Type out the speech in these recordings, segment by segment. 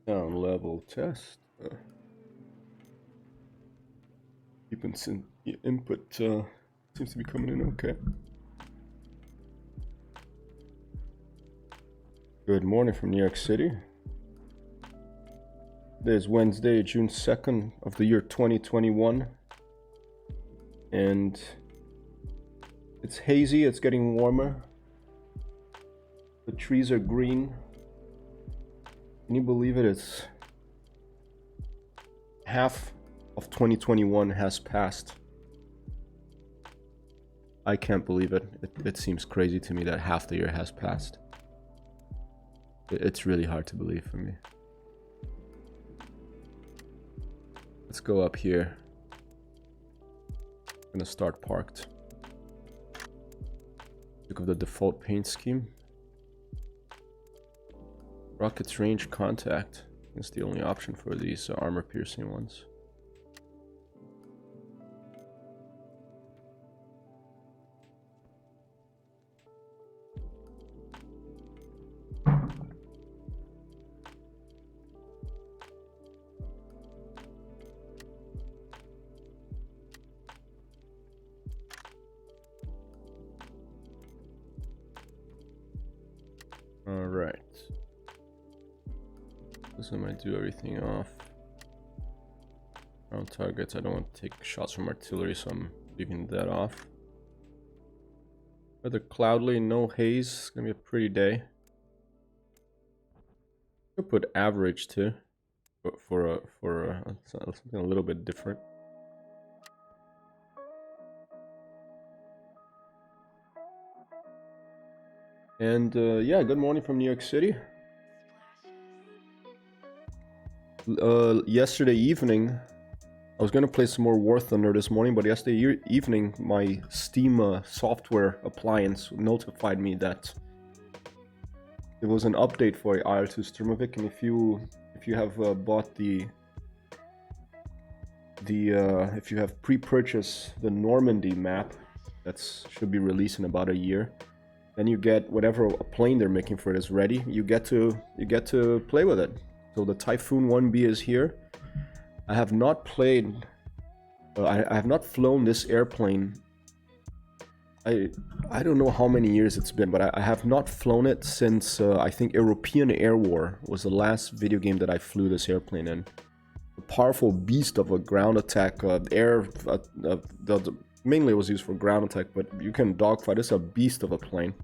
Down level test. Input seems to be coming in okay. Good morning from New York City. Today is Wednesday, June 2nd of the year 2021. And it's hazy, it's getting warmer. The trees are green. Can you believe it? It's half of 2021 has passed. I can't believe it. It seems crazy to me that half the year has passed. It's really hard to believe for me. Let's go up here. I'm gonna start parked. Look at the default paint scheme. Rockets range contact. It's the only option for these armor piercing ones. All right. This one might do everything off. Around targets, I don't want to take shots from artillery, so I'm leaving that off. Weather cloudy, no haze. It's gonna be a pretty day. I'll put average too, for something a little bit different. And yeah, good morning from New York City. Yesterday evening, I was gonna play some more War Thunder this morning, but yesterday evening, my Steam software appliance notified me that there was an update for IL-2 Sturmovik, and if you have bought if you have pre-purchased the Normandy map, that should be released in about a year, then you get whatever a plane they're making for it is ready. You get to play with it. So the Typhoon Mk.Ib is here. I have not played. I have not flown this airplane. I don't know how many years it's been, but I have not flown it since I think European Air War was the last video game that I flew this airplane in. A powerful beast of a ground attack. Mainly it was used for ground attack, but you can dogfight. It's a beast of a plane.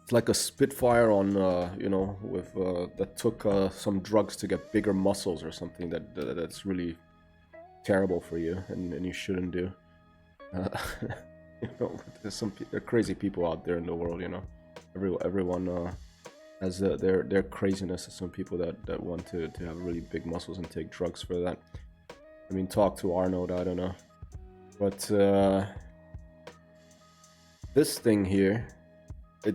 It's like a Spitfire on, you know, with that took some drugs to get bigger muscles or something. That's really terrible for you, and you shouldn't do. You know, there are crazy people out there in the world. You know, everyone has their craziness. Some people that want to have really big muscles and take drugs for that. I mean, talk to Arnold. I don't know. But this thing here, I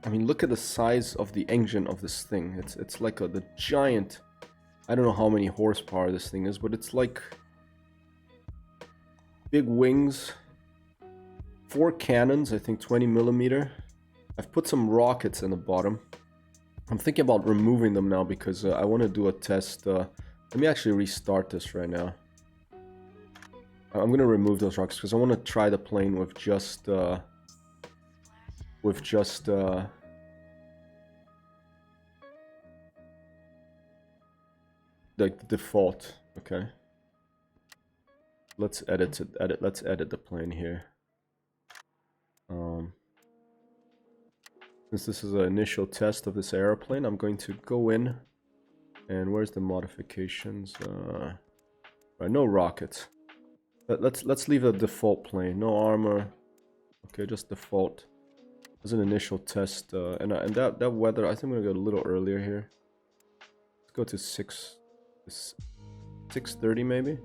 mean, look at the size of the engine of this thing. It's like the giant, I don't know how many horsepower this thing is, but it's like big wings, 4 cannons, I think 20mm. I've put some rockets in the bottom. I'm thinking about removing them now because I want to do a test. Let me actually restart this right now. I'm gonna remove those rocks because I want to try the plane with just like the default. Okay, let's edit it. Let's edit the plane here. Since this is an initial test of this airplane, I'm going to go in, and where's the modifications? Right, no rockets. Let's leave a default plane. No armor. Okay, just default. As an initial test, and that weather. I think I'm gonna go a little earlier here. Let's go to 6:30 maybe.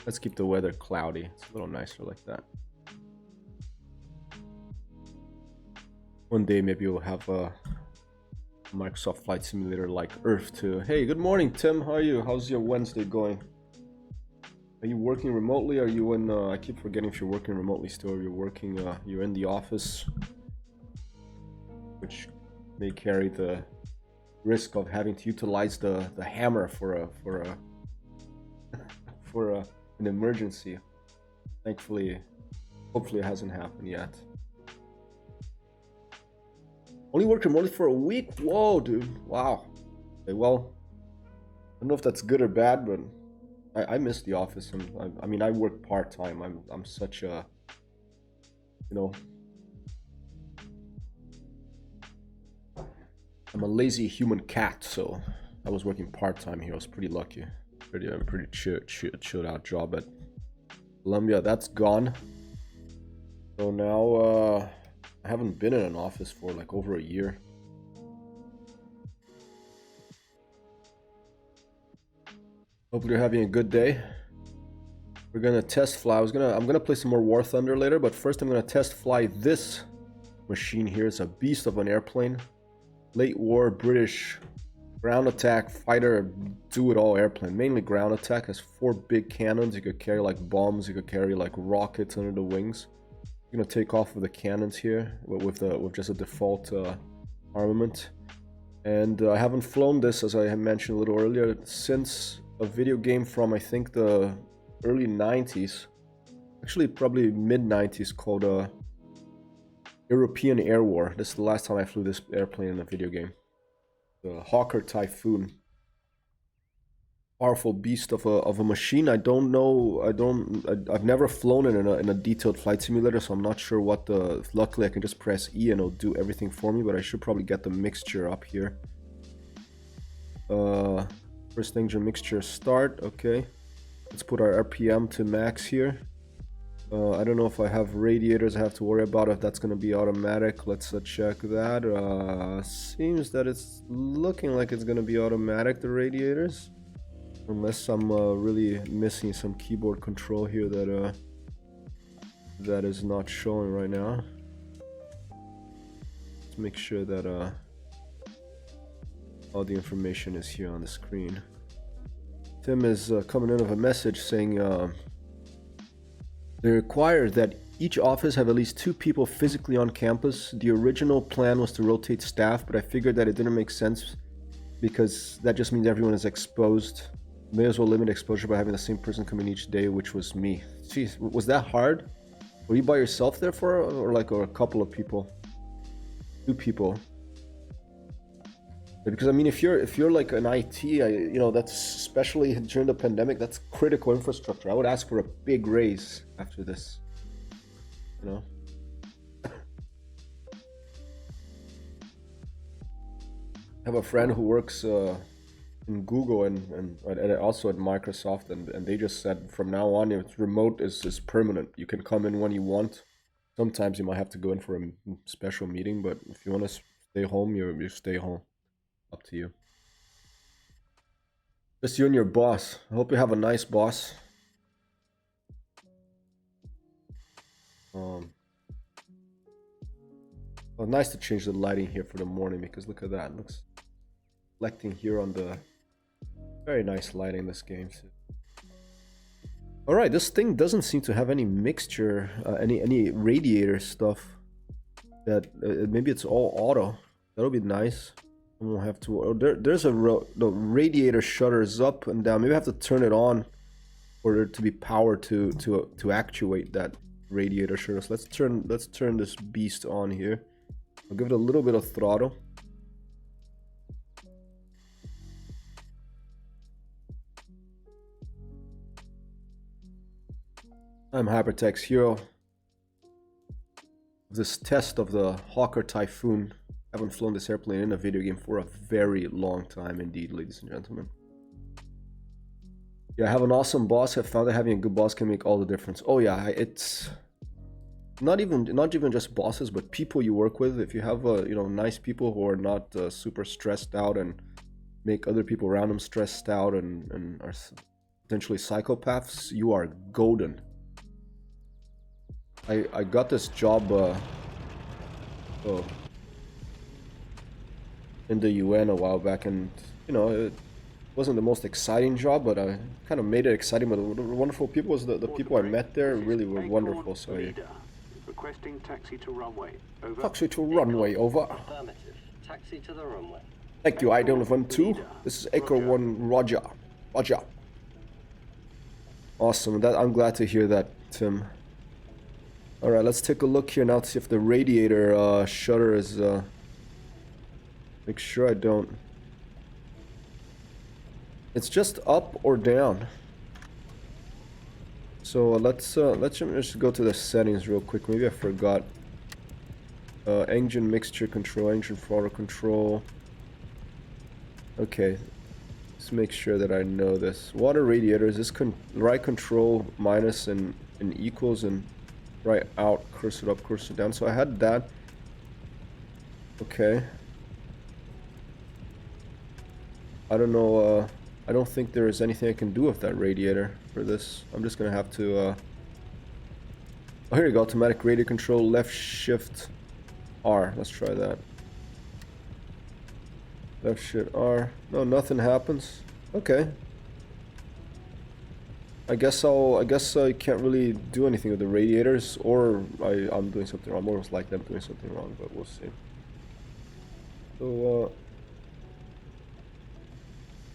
Let's keep the weather cloudy. It's a little nicer like that. One day maybe we'll have a Microsoft Flight Simulator like Earth too. Hey, good morning, Tim. How are you? How's your Wednesday going? Are you working remotely? Are you in, I keep forgetting if you're working remotely still, or you're working, you're in the office, which may carry the risk of having to utilize the hammer for an emergency. Thankfully, hopefully it hasn't happened yet. Only worked remotely for a week? Whoa, dude. Wow. Okay, well, I don't know if that's good or bad, but I miss the office. And I mean, I work part-time. I'm such a, you know, I'm a lazy human cat, so I was working part-time here. I was pretty lucky. Pretty chilled out job at Columbia. That's gone. So now I haven't been in an office for like over a year. Hope you're having a good day. We're gonna test fly. I'm gonna play some more War Thunder later, but first I'm gonna test fly this machine here. It's a beast of an airplane. Late war British ground attack fighter, do-it-all airplane. Mainly ground attack. Has 4 big cannons. You could carry like bombs. You could carry like rockets under the wings. You're gonna take off with the cannons here with just a default armament. And I haven't flown this, as I had mentioned a little earlier, since a video game from I think the early 90s, actually probably mid 90s, called European Air War. This is the last time I flew this airplane in a video game. The Hawker Typhoon. Powerful beast of a machine. I've never flown it in a detailed flight simulator, so I'm not sure what the. Luckily, I can just press E and it'll do everything for me. But I should probably get the mixture up here. First engine mixture start. Okay, let's put our RPM to max here. I don't know if I have radiators I have to worry about, if that's going to be automatic. Let's check that. Seems that it's looking like it's going to be automatic, the radiators. Unless I'm really missing some keyboard control here that is not showing right now. Let's make sure that all the information is here on the screen. Tim is coming in with a message saying they require that each office have at least 2 people physically on campus. The original plan was to rotate staff, but I figured that it didn't make sense because that just means everyone is exposed. May as well limit exposure by having the same person come in each day, which was me. Jeez, was that hard? Were you by yourself there or a couple of people? 2 people. Because I mean, if you're like an IT, you know, that's especially during the pandemic, that's critical infrastructure. I would ask for a big raise after this. You know. I have a friend who works in Google and also at Microsoft, and they just said from now on, it's remote is permanent. You can come in when you want. Sometimes you might have to go in for a special meeting, but if you want to stay home, you stay home. Up to you. Just you and your boss. I hope you have a nice boss. Well, nice to change the lighting here for the morning, because look at that. It looks reflecting here on the very nice lighting in this game. Alright, this thing doesn't seem to have any mixture, any radiator stuff. That maybe it's all auto. That'll be nice. I won't have to. Oh, there's the radiator shutters up and down. Maybe I have to turn it on for it to be powered to actuate that radiator shutter. So let's turn this beast on here. I'll give it a little bit of throttle. I'm Hypertex Hero. This test of the Hawker Typhoon. I haven't flown this airplane in a video game for a very long time indeed, ladies and gentlemen. Yeah, I have an awesome boss. I found that having a good boss can make all the difference. Oh yeah, it's not even just bosses, but people you work with. If you have nice people who are not super stressed out and make other people around them stressed out and are potentially psychopaths, you are golden. I got this job in the UN a while back, and you know, it wasn't the most exciting job, but I kind of made it exciting. But the wonderful people was the people I met there really were wonderful. So requesting taxi to runway. Over. Taxi to runway. Over. Affirmative. Taxi to the runway. Thank you, IL-2. This is Echo 1 Roger. Roger. Awesome. I'm glad to hear that, Tim. Alright, let's take a look here now to see if the radiator shutter is... Make sure I don't... It's just up or down. So let's just go to the settings real quick. Maybe I forgot. Engine mixture control, engine throttle control. Okay, let's make sure that I know this. Water radiator, is this right control minus and equals and right out, cursor up, cursor down. So I had that. Okay. I don't know, I don't think there is anything I can do with that radiator for this. I'm just gonna have to, oh, here you go, automatic radiator control, left shift R. Let's try that. Left shift R. No, nothing happens. Okay. I guess I can't really do anything with the radiators, or I'm doing something wrong. Most likely I'm doing something wrong, but we'll see. So,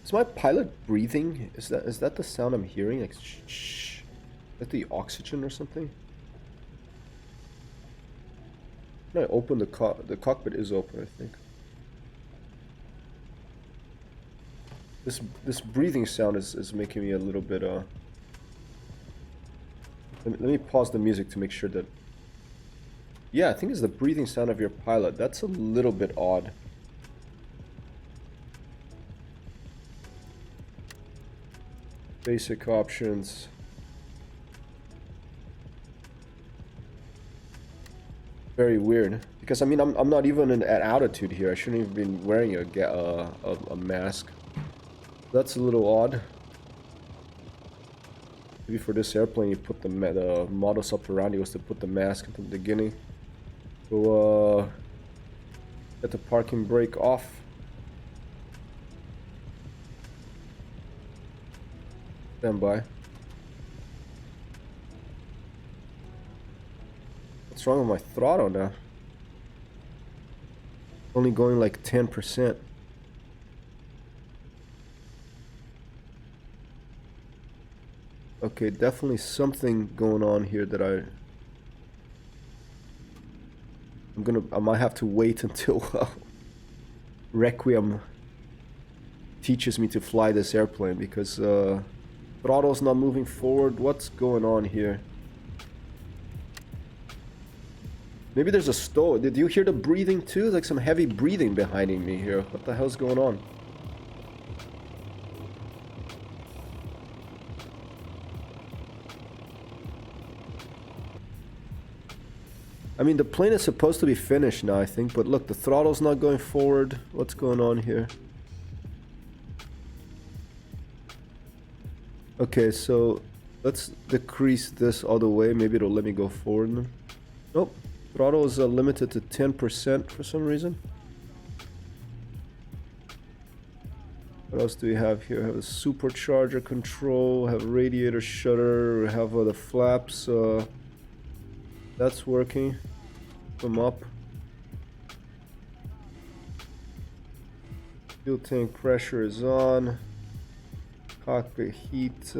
is my pilot breathing? Is that the sound I'm hearing? Like, shh. Is that the oxygen or something? When I open the cockpit is open, I think. This breathing sound is making me a little bit let me pause the music to make sure that... Yeah, I think it's the breathing sound of your pilot. That's a little bit odd. Basic options. Very weird. Because I mean, I'm not even at altitude here. I shouldn't have been wearing a mask. That's a little odd. Maybe for this airplane you put the modus operandi was to put the mask at the beginning. So get the parking brake off. Stand by. What's wrong with my throttle now? Only going like 10%. Okay, definitely something going on here that I might have to wait until Requiem teaches me to fly this airplane, because throttle's not moving forward. What's going on here? Maybe there's a stall. Did you hear the breathing too? Like some heavy breathing behind me here. What the hell's going on? I mean, the plane is supposed to be finished now, I think, but look, the throttle's not going forward. What's going on here? Okay, so let's decrease this all the way. Maybe it'll let me go forward. Nope. Throttle is limited to 10% for some reason. What else do we have here? We have a supercharger control, have radiator shutter, we have the flaps. That's working. Them up. Fuel tank pressure is on. Cockpit heat.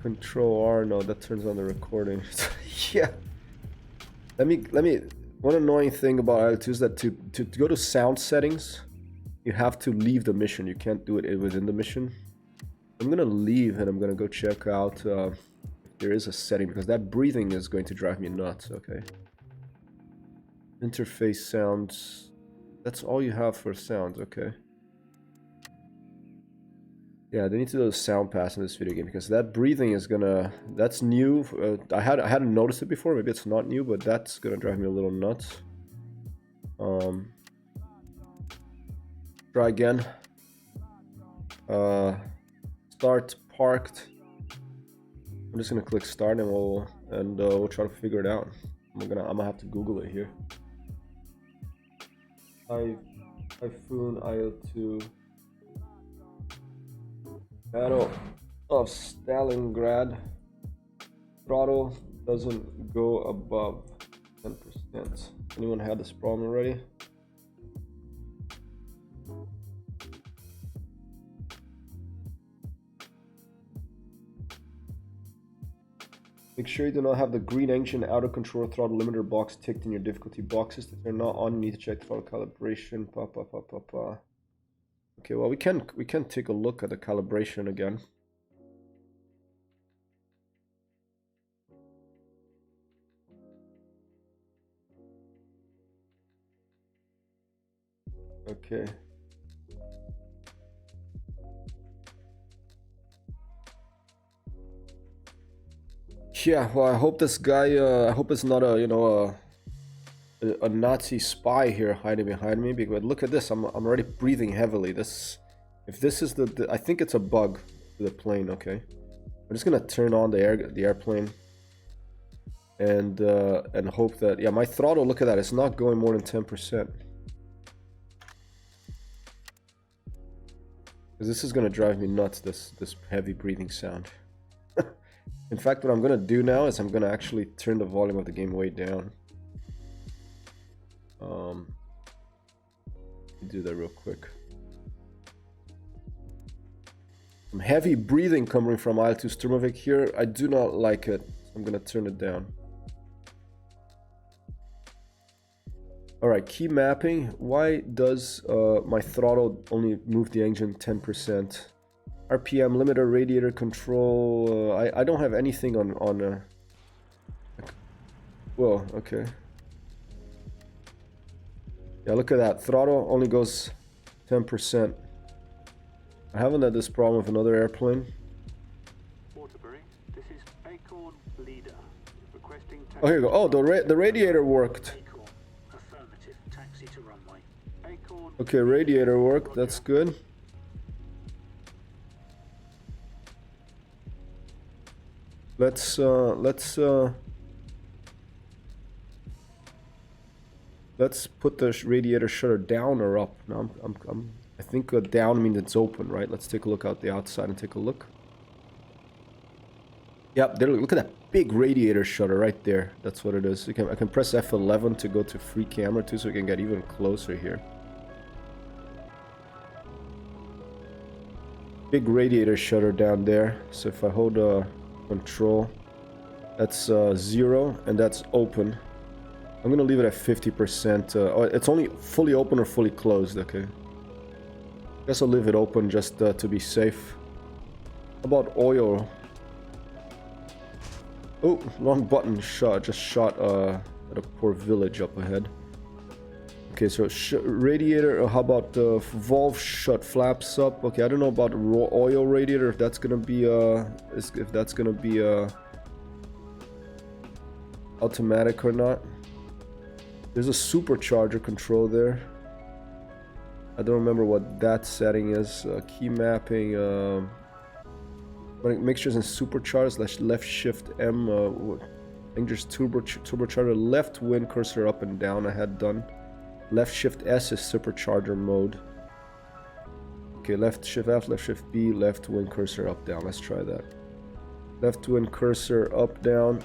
Control R. No, that turns on the recording. Yeah. Let me. One annoying thing about IL-2 is that to go to sound settings, you have to leave the mission. You can't do it within the mission. I'm gonna leave and I'm gonna go check out if there is a setting, because that breathing is going to drive me nuts. Okay. Interface sounds. That's all you have for sounds. Okay. Yeah, they need to do a sound pass in this video game, because that breathing is gonna. That's new. I hadn't noticed it before. Maybe it's not new, but that's gonna drive me a little nuts. Try again. Start parked. I'm just gonna click start and we'll try to figure it out. I'm gonna have to Google it here. Typhoon IL-2 Battle of Stalingrad. Throttle doesn't go above 10%. Anyone had this problem already? Make sure you do not have the green engine auto control throttle limiter box ticked in your difficulty boxes. If they're not on, you need to check throttle calibration. Okay, well we can take a look at the calibration again. Okay. Yeah, well, I hope this guy, I hope it's not a, you know, a Nazi spy here hiding behind me, because look at this, I'm already breathing heavily. This, if this is the I think it's a bug to the plane, okay. I'm just gonna turn on the airplane and hope that, yeah, my throttle, look at that, it's not going more than 10%. Because this is gonna drive me nuts, this heavy breathing sound. In fact, what I'm gonna do now is I'm gonna actually turn the volume of the game way down. Do that real quick. Some heavy breathing coming from IL-2 Sturmovik here. I do not like it. I'm gonna turn it down. Alright, key mapping. Why does my throttle only move the engine 10%? RPM limiter, radiator control. I don't have anything on whoa, okay. Yeah, look at that. Throttle only goes 10%. I haven't had this problem with another airplane. Waterbury, this is Acorn Leader. Requesting taxi. Oh, here you go. Oh, the radiator worked. Acorn. Affirmative. Taxi to runway. Acorn. Okay, radiator worked. That's good. Let's put the radiator shutter down or up. No, I think down means it's open, right? Let's take a look out the outside and take a look. Yep, there. Look at that big radiator shutter right there. That's what it is. I can press F11 to go to free camera too, so we can get even closer here. Big radiator shutter down there. So if I hold control, that's 0, and that's open. I'm gonna leave it at 50%. Oh, it's only fully open or fully closed. Okay. Guess I'll leave it open just to be safe. How about oil? Oh, wrong button. Just shot at a poor village up ahead. Okay, so radiator. How about valve shut, flaps up? Okay, I don't know about oil radiator. If that's gonna be automatic or not. There's a supercharger control there. I don't remember what that setting is. Key mapping. Mixtures and supercharged. Left shift M. I think there's turbocharger. Left wind cursor up and down. I had done. Left shift S is supercharger mode. Okay, left shift F, left shift B, left wind cursor up down. Let's try that. Left wind cursor up down.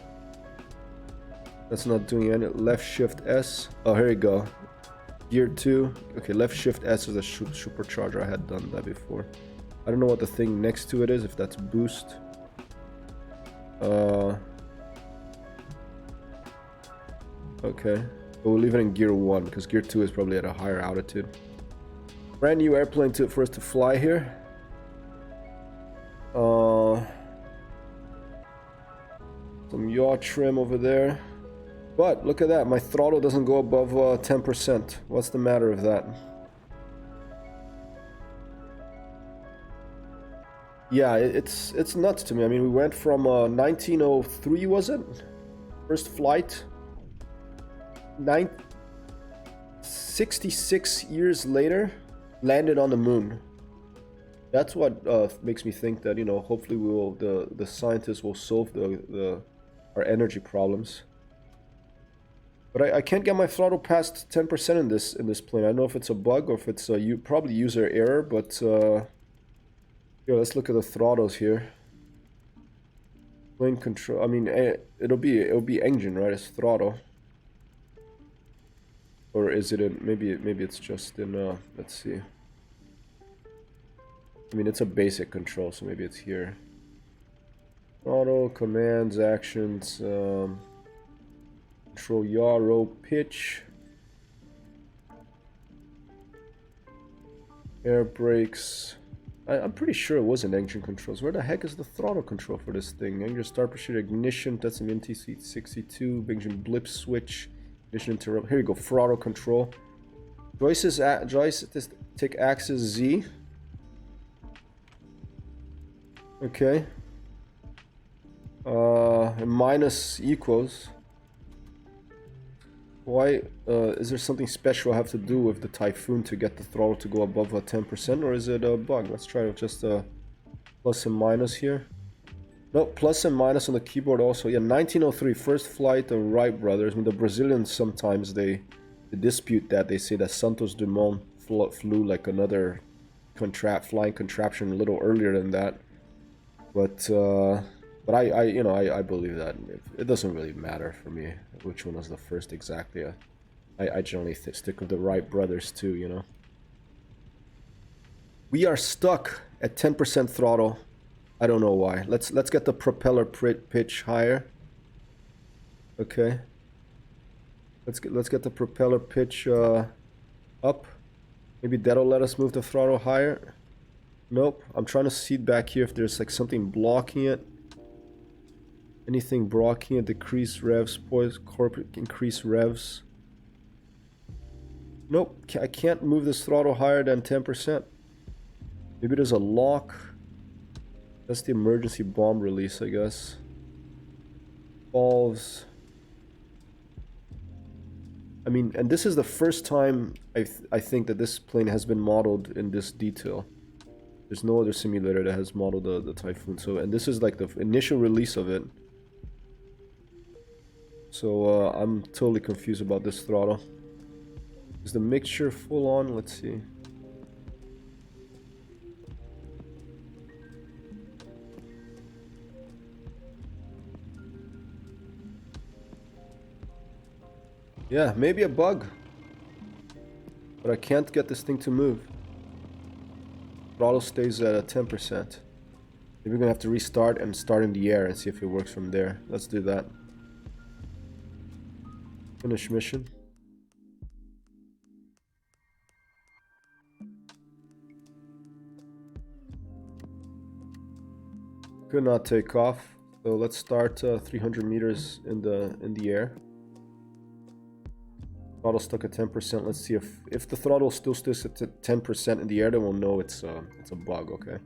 That's not doing any. Left shift S. Oh, here you go. Gear 2. Okay, left shift S is a supercharger. I had done that before. I don't know what the thing next to it is, if that's boost. Okay. But we'll leave it in gear 1 because gear 2 is probably at a higher altitude. Brand new airplane for us to fly here. Some yaw trim over there. But look at that, my throttle doesn't go above 10%. What's the matter with that? Yeah, it's nuts to me. I mean, we went from 1903, was it? First flight. 66 years later, landed on the moon. That's what makes me think that, you know, hopefully we will, the scientists will solve our energy problems. But I can't get my throttle past 10% in this plane. I don't know if it's a bug or if it's probably user error, but here, let's look at the throttles here. Plane control. I mean, it'll be engine, right? It's throttle. Or is it in, maybe it's just in let's see. I mean, it's a basic control, so maybe it's here. Throttle, commands, actions, control yaw, roll, pitch. Air brakes. I'm pretty sure it was in engine controls. Where the heck is the throttle control for this thing? Engine start, pursuit, ignition, that's an NTC 62, engine blip switch, ignition interrupt. Here you go, throttle control. Joystick axis Z. Okay. And minus equals. Why is there something special I have to do with the Typhoon to get the throttle to go above 10%, or is it a bug? Let's try with just a plus and minus here. No, plus and minus on the keyboard also. Yeah, 1903, first flight of Wright brothers. I mean, the Brazilians sometimes they dispute that. They say that Santos Dumont flew like another flying contraption a little earlier than that. But I believe that. It doesn't really matter for me which one was the first exactly. I generally stick with the Wright brothers too, you know. We are stuck at 10% throttle. I don't know why. Let's get the propeller pitch higher. Okay. Let's get the propeller pitch up. Maybe that'll let us move the throttle higher. Nope. I'm trying to see back here if there's like something blocking it. Anything blocking it? Decrease revs, increase revs. Nope. I can't move this throttle higher than 10%. Maybe there's a lock. That's the emergency bomb release, I guess. Valves. I mean, and this is the first time I think that this plane has been modeled in this detail. There's no other simulator that has modeled the Typhoon. So, and this is like the initial release of it. So I'm totally confused about this throttle. Is the mixture full on? Let's see. Yeah, maybe a bug. But I can't get this thing to move. Throttle stays at 10%. Maybe we're gonna have to restart and start in the air and see if it works from there. Let's do that. Finish mission. Could not take off. So let's start 300 meters in the air. Throttle stuck at 10%. Let's see if the throttle still stays at 10% in the air, then we'll know it's a bug. Okay.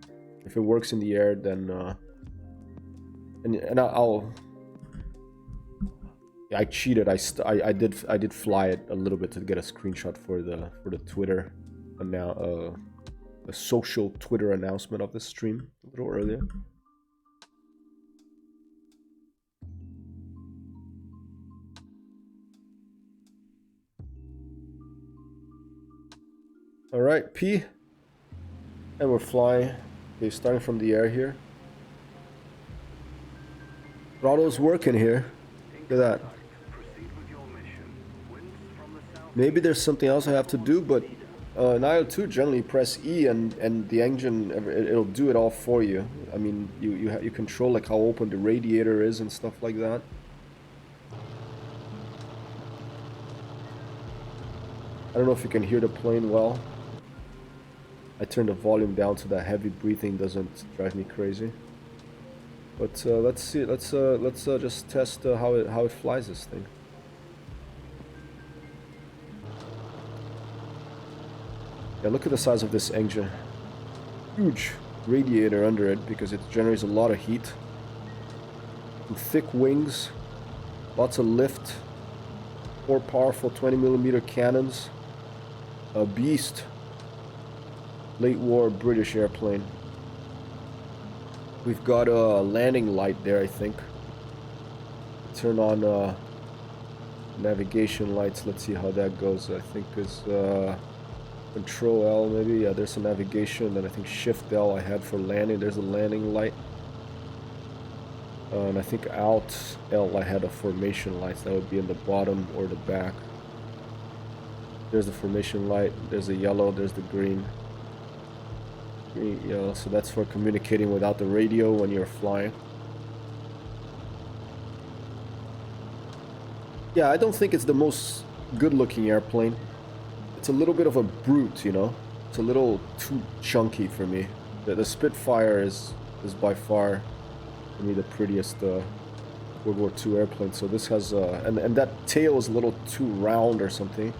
If it works in the air, then I cheated. I did fly it a little bit to get a screenshot for the Twitter the social Twitter announcement of the stream a little earlier. All right, P, and we're flying. Okay, starting from the air here. Throttle's working here. Look at that. Maybe there's something else I have to do, but in IL-2 generally press E and the engine, it'll do it all for you. I mean, you control like how open the radiator is and stuff like that. I don't know if you can hear the plane well. I turned the volume down so that heavy breathing doesn't drive me crazy. But let's see. Let's just test how it flies this thing. Yeah, look at the size of this engine. Huge radiator under it because it generates a lot of heat. And thick wings, lots of lift, 4 powerful 20mm cannons. A beast. Late war British airplane. We've got a landing light there, I think. Turn on navigation lights. Let's see how that goes. I think is Control L maybe. Yeah, there's a navigation. Then I think Shift L I had for landing. There's a landing light. And I think Alt L I had a formation lights that would be in the bottom or the back. There's the formation light, there's the yellow, there's the green. Green, yellow, so that's for communicating without the radio when you're flying. Yeah, I don't think it's the most good-looking airplane. It's a little bit of a brute, you know? It's a little too chunky for me. The Spitfire is by far, for me, the prettiest World War II airplane. So this has, and that tail is a little too round or something.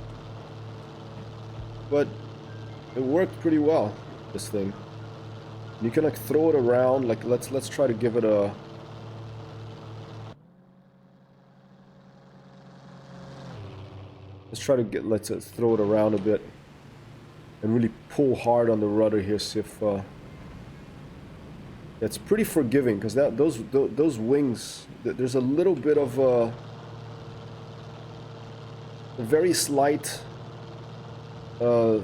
But it worked pretty well, this thing. You can like throw it around, like let's try to give it a... Let's throw it around a bit. And really pull hard on the rudder here, see if... It's pretty forgiving, because those wings, there's a little bit of a very slight... I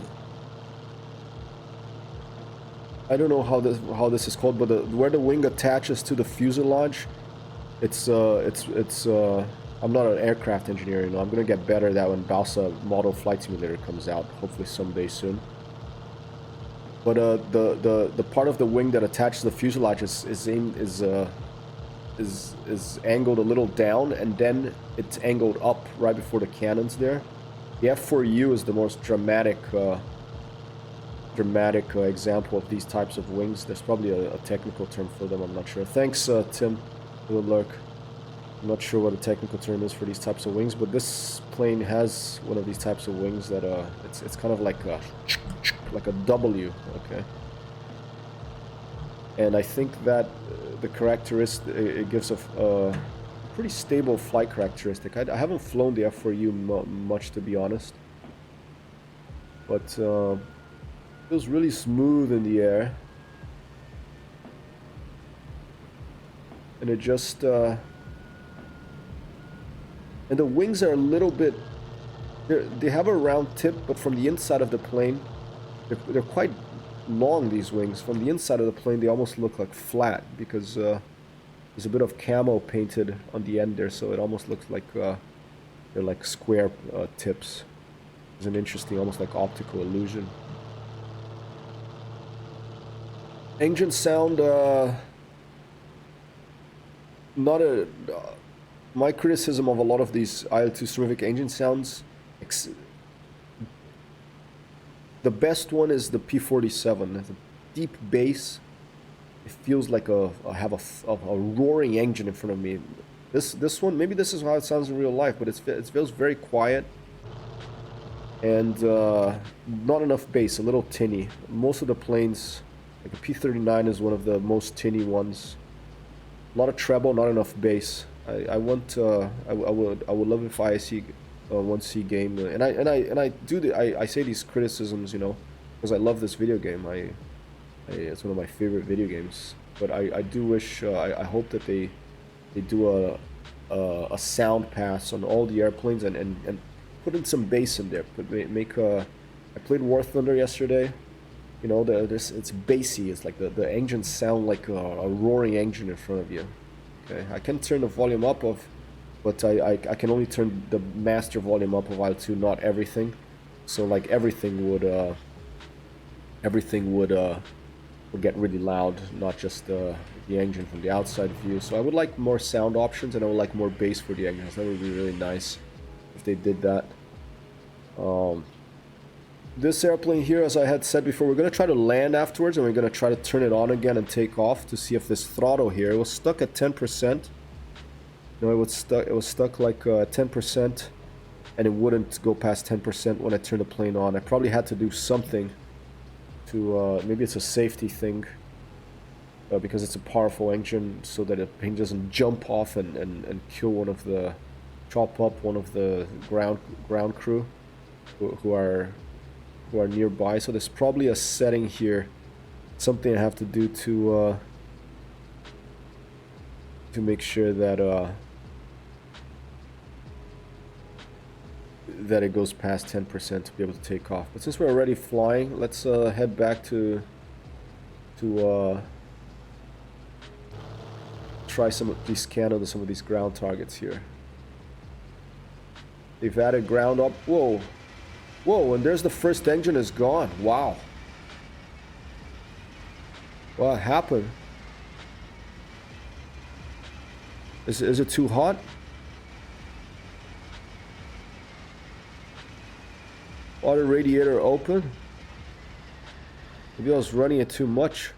don't know how this is called, but where the wing attaches to the fuselage, it's I'm not an aircraft engineer, you know. I'm gonna get better at that when Balsa Model Flight Simulator comes out, hopefully someday soon. But the part of the wing that attaches the fuselage is angled a little down, and then it's angled up right before the cannons there. The F4U is the most dramatic example of these types of wings. There's probably a technical term for them, I'm not sure. Thanks, Tim, for the lurk. I'm not sure what a technical term is for these types of wings, but this plane has one of these types of wings that it's kind of like a W, okay. And I think that the characteristic, it gives a pretty stable flight characteristic. I haven't flown the F4U much, to be honest, but it feels really smooth in the air, and it just and the wings are a little bit, they have a round tip, but from the inside of the plane, they're quite long, these wings. From the inside of the plane, they almost look like flat, because there's a bit of camo painted on the end there, so it almost looks like they're like square tips. It's an interesting, almost like optical illusion. Engine sound, not a... my criticism of a lot of these IL-2 Sturmovik engine sounds, the best one is the P47. It's a deep bass. It feels like I have a roaring engine in front of me. This one, maybe this is how it sounds in real life, but it feels very quiet and not enough bass, a little tinny. Most of the planes, like the P39 is one of the most tinny ones. A lot of treble, not enough bass. I would love if I see 1C game, and I say these criticisms, you know, because I love this video game. It's one of my favorite video games. But I do wish, I hope that they do a sound pass on all the airplanes and put in some bass in there. I played War Thunder yesterday. You know, it's bassy. It's like the engines sound like a roaring engine in front of you. Okay, I can turn the volume up but I can only turn the master volume up of IL-2, not everything. So like everything would get really loud, not just the engine from the outside view. So I would like more sound options, and I would like more bass for the engines. That would be really nice if they did that. This airplane here, as I had said before, we're going to try to land afterwards, and we're going to try to turn it on again and take off to see if this throttle here, it was stuck at 10%. No, it was stuck like 10%, and it wouldn't go past 10% when I turned the plane on. I probably had to do something to, maybe it's a safety thing, because it's a powerful engine, so that the plane doesn't jump off and kill chop up one of the ground crew who are nearby. So there's probably a setting here, something I have to do to make sure that that it goes past 10% to be able to take off. But since we're already flying, let's head back to try some of these scan to some of these ground targets here. They've added ground up. Whoa. Whoa, and there's the first engine is gone. Wow. What happened? Is it too hot? Water radiator open. Maybe I was running it too much.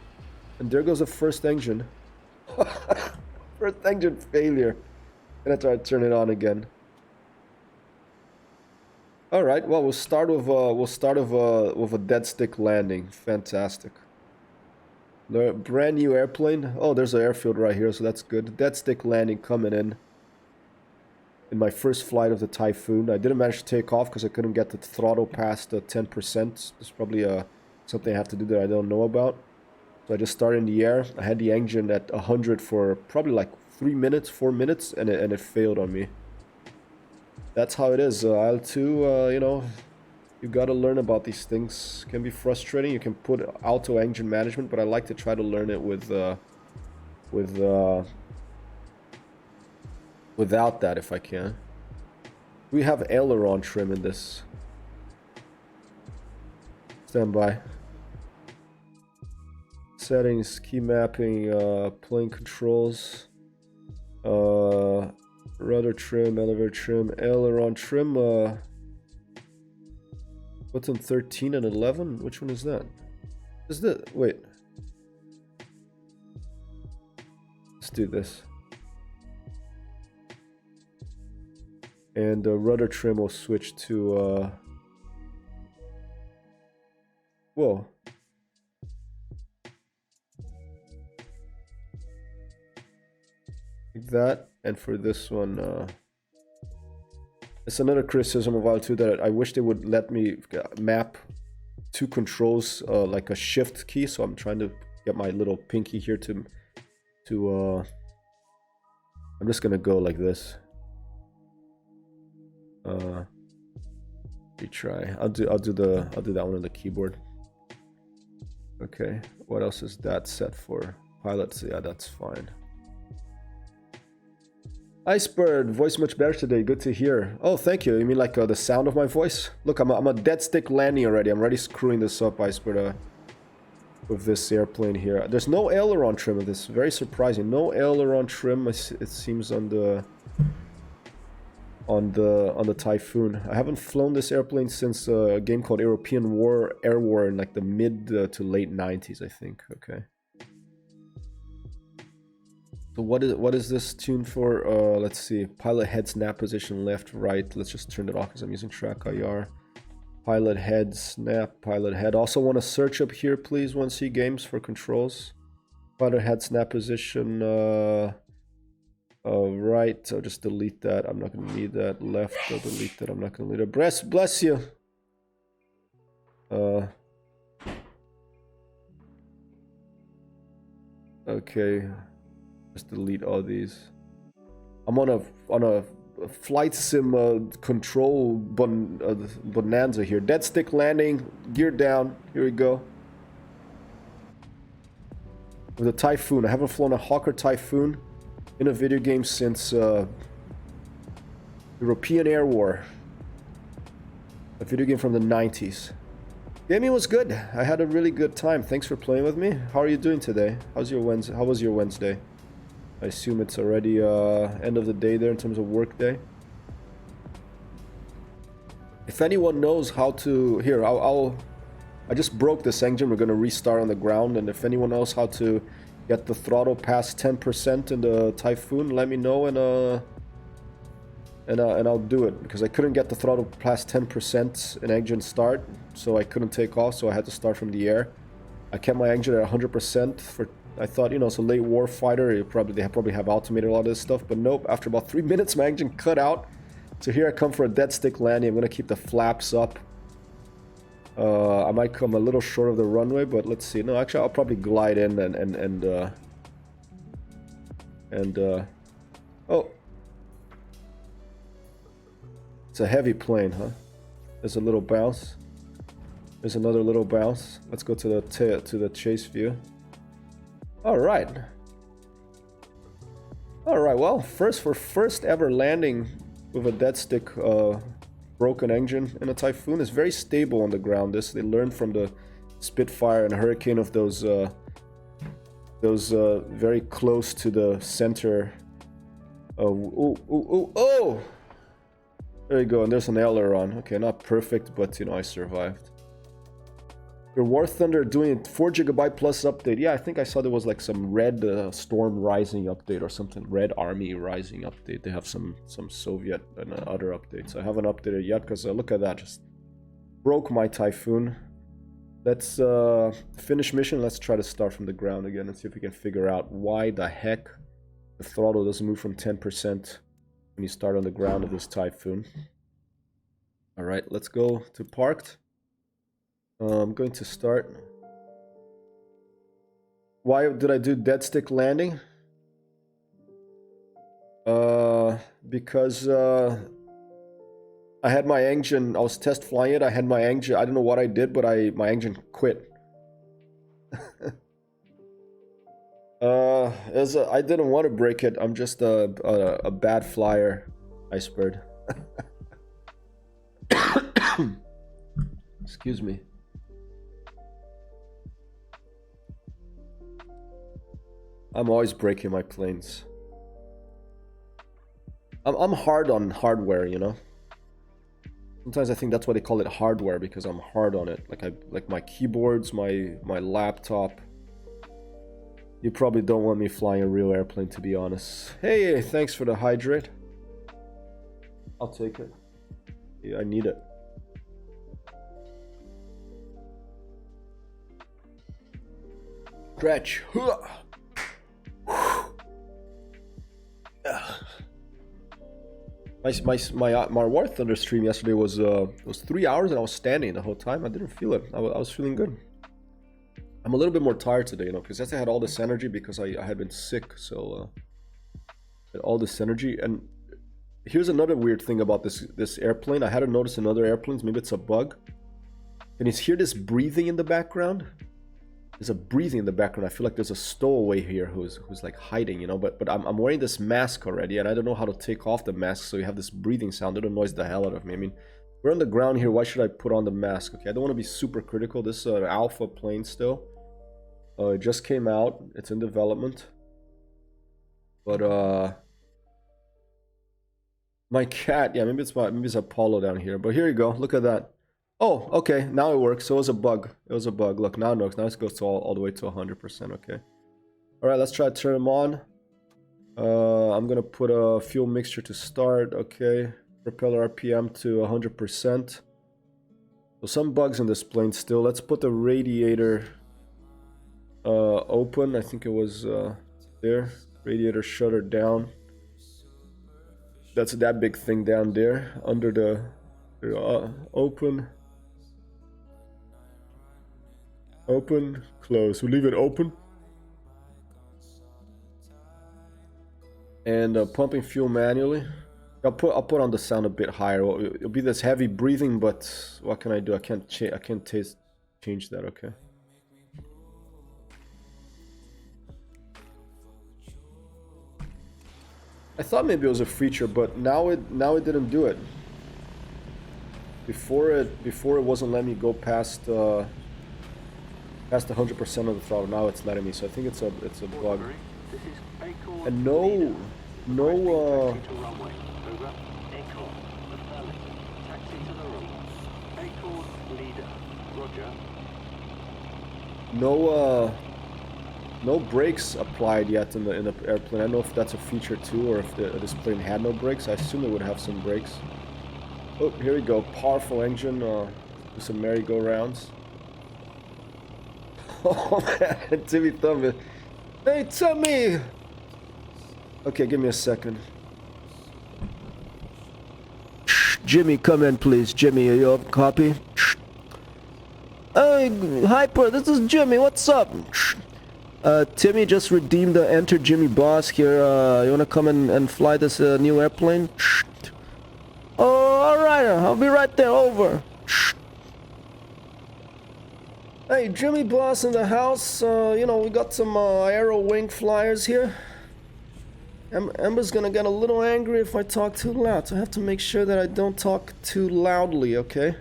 And there goes the first engine. First engine failure. Gonna try to turn it on again. All right. Well, we'll start with a dead stick landing. Fantastic. The brand new airplane. Oh, there's an airfield right here, so that's good. Dead stick landing coming in my first flight of the Typhoon. I didn't manage to take off because I couldn't get the throttle past the 10%. There's probably something I have to do that I don't know about. So I just started in the air. I had the engine at 100 for probably like 3 minutes, 4 minutes, and it failed on me. That's how it is. IL-2, you know, you gotta learn about these things. Can be frustrating. You can put auto engine management, but I like to try to learn it without that if I can. We have aileron trim in this. Stand by. Settings, key mapping, plane controls, rudder trim, elevator trim, aileron trim. What's in 13 and 11? Which one is that? Is this? Wait. Let's do this. And rudder trim will switch to. Whoa. Like that. And for this one, it's another criticism of IL-2 that I wish they would let me map two controls like a shift key. So I'm trying to get my little pinky here to I'm just gonna go like this. Retry. I'll do that one on the keyboard. Okay. What else is that set for? Pilots. Yeah, that's fine. Icebird, voice much better today. Good to hear. Oh, thank you. You mean like the sound of my voice? Look, I'm a dead stick landing already. I'm already screwing this up, Icebird, with this airplane here. There's no aileron trim of this. Very surprising. No aileron trim. It seems on the Typhoon. I haven't flown this airplane since a game called European Air War in like the mid to late 90s, I think. Okay. So what is this tune for? Let's see. Pilot head snap position left, right. Let's just turn it off because I'm using track IR. Pilot head snap, pilot head. Also want to search up here, please, 1C games for controls. Pilot head snap position. Right. I'll just delete that. I'm not gonna need that. Left. I'll delete that. I'm not gonna need it. Bless you. Okay. Just delete all these. I'm on a flight sim control bonanza here. Dead stick landing, gear down. Here we go. With a Typhoon. I haven't flown a Hawker Typhoon in a video game since European Air War. A video game from the 90s. Gaming was good. I had a really good time. Thanks for playing with me. How are you doing today? How's your Wednesday? How was your Wednesday? I assume it's already end of the day there in terms of work day. If anyone knows how to... Here, I just broke this engine. We're going to restart on the ground. And if anyone knows how to get the throttle past 10% in the Typhoon, let me know and I'll do it. Because I couldn't get the throttle past 10% in engine start. So I couldn't take off. So I had to start from the air. I kept my engine at 100% for... I thought, you know, it's a late war fighter. They probably have automated a lot of this stuff, but nope. After about 3 minutes, my engine cut out. So here I come for a dead stick landing. I'm gonna keep the flaps up. I might come a little short of the runway, but let's see. No, actually, I'll probably glide in oh, it's a heavy plane, huh? There's a little bounce. There's another little bounce. Let's go to the chase view. All right. Alright, well, first ever landing with a dead stick broken engine in a Typhoon. Is very stable on the ground. They learned from the Spitfire and Hurricane of those very close to the center. Oh! There you go, and there's an aileron. Okay, not perfect, but you know, I survived. Your War Thunder doing a 4 GB plus update. Yeah, I think I saw there was like some Red Storm Rising update or something. Red Army Rising update. They have some Soviet and other updates. I haven't updated yet because look at that. Just broke my Typhoon. Let's finish mission. Let's try to start from the ground again and see if we can figure out why the heck the throttle doesn't move from 10% when you start on the ground of this Typhoon. Alright, let's go to parked. I'm going to start. Why did I do dead stick landing? Because I had my engine, I was test flying it, I had my engine, I don't know what I did, but my engine quit. I didn't want to break it, I'm just a bad flyer, Icebird. Excuse me. I'm always breaking my planes. I'm hard on hardware, you know. Sometimes I think that's why they call it hardware, because I'm hard on it. Like my keyboards, my laptop. You probably don't want me flying a real airplane, to be honest. Hey, thanks for the hydrate. I'll take it. Yeah, I need it. Stretch. My War Thunder stream yesterday was 3 hours and I was standing the whole time. I didn't feel it. I was feeling good. I'm a little bit more tired today, you know, because I had all this energy because I had been sick, so had all this energy. And here's another weird thing about this airplane. I hadn't noticed in other airplanes. Maybe it's a bug. Can you hear this breathing in the background? There's a breathing in the background. I feel like there's a stowaway here who's like hiding, you know. But I'm wearing this mask already, and I don't know how to take off the mask, so you have this breathing sound. It annoys the hell out of me. I mean, we're on the ground here. Why should I put on the mask? Okay, I don't want to be super critical. This is an alpha plane still. It just came out. It's in development. But my cat. Yeah, maybe it's Apollo down here. But here you go. Look at that. Oh, okay, now it works. So it was a bug. It was a bug. Look, now it works. Now it goes to all the way to 100%. Okay. All right, let's try to turn them on. I'm gonna put a fuel mixture to start. Okay. Propeller RPM to 100%. So some bugs in this plane still. Let's put the radiator open. I think it was there. Radiator shutter down. That's that big thing down there under the open. Open, close. We leave it open. And pumping fuel manually. I'll put on the sound a bit higher. It'll be this heavy breathing, but what can I do? I can't change that. Okay. I thought maybe it was a feature, but now it didn't do it. Before it wasn't letting me go past 100% of the throttle. Now it's letting me, so I think it's a bug. And no brakes applied yet in the airplane. I don't know if that's a feature too, or if this plane had no brakes. I assume it would have some brakes. Oh, here we go. Powerful engine. Do some merry-go-rounds. Oh man, Timmy Thumb. Hey Timmy! Okay, give me a second. Jimmy, come in please. Jimmy, are you up? Copy? Hey, Hyper, this is Jimmy. What's up? Timmy just redeemed the Enter Jimmy Boss here. You wanna come and fly this new airplane? Oh, alright, I'll be right there. Over. Hey, Jimmy Boss in the house. You know, we got some aero wing flyers here. Amber's gonna get a little angry if I talk too loud, so I have to make sure that I don't talk too loudly, okay?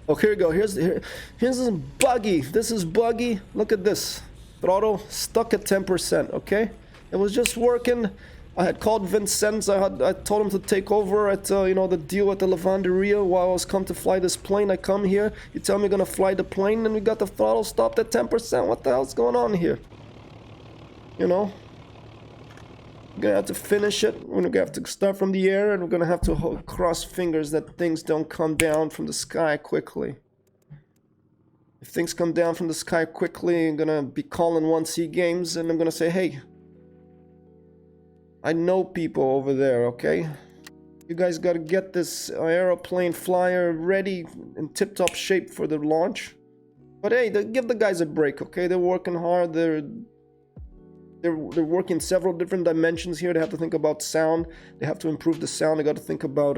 Oh, here we go. Here's this buggy. This is buggy. Look at this. Throttle stuck at 10%, okay? It was just working. I had called Vincenz. I told him to take over at, you know, the deal at the Lavanderia while I was come to fly this plane. I come here. You tell me you're gonna fly the plane, and we got the throttle stopped at 10%. What the hell's going on here? You know? We're gonna have to finish it. We're gonna have to start from the air, and we're gonna have to cross fingers that things don't come down from the sky quickly. If things come down from the sky quickly, I'm gonna be calling 1C Games, and I'm gonna say, hey, I know people over there, okay? You guys gotta get this aeroplane flyer ready in tip-top shape for the launch. But hey, give the guys a break, okay? They're working hard. They're working several different dimensions here. They have to think about sound. They have to improve the sound. They got to think about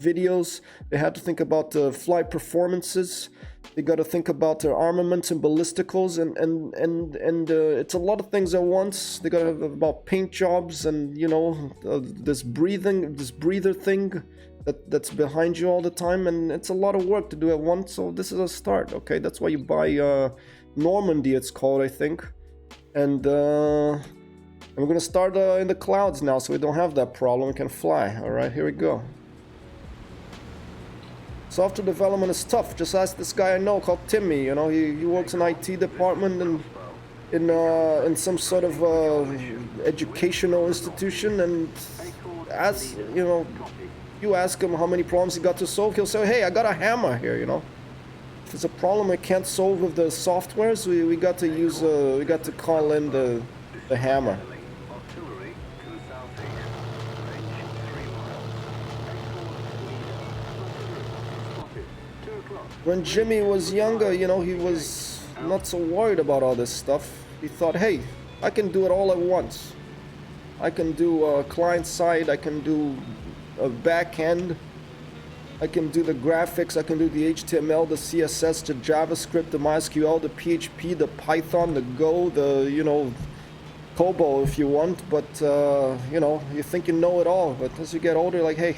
videos. They have to think about flight performances. They got to think about their armaments and ballisticals, and it's a lot of things at once. They got to have about paint jobs and, you know, this breather thing that's behind you all the time, and it's a lot of work to do at once. So this is a start, okay? That's why you buy Normandy, it's called, I think. And we're gonna start in the clouds now, so we don't have that problem. We can fly. All right, here we go. Software development is tough. Just ask this guy I know called Timmy. You know, he works in IT department and in some sort of educational institution. And as you know, you ask him how many problems he got to solve, he'll say, "Hey, I got a hammer here." You know. If it's a problem I can't solve with the softwares, we got to use we got to call in the hammer. When Jimmy was younger, you know, he was not so worried about all this stuff. He thought, hey, I can do it all at once. I can do client side, I can do a back end. I can do the graphics, I can do the HTML, the CSS, the JavaScript, the MySQL, the PHP, the Python, the Go, the, you know, COBOL if you want, but, you know, you think you know it all, but as you get older, like, hey,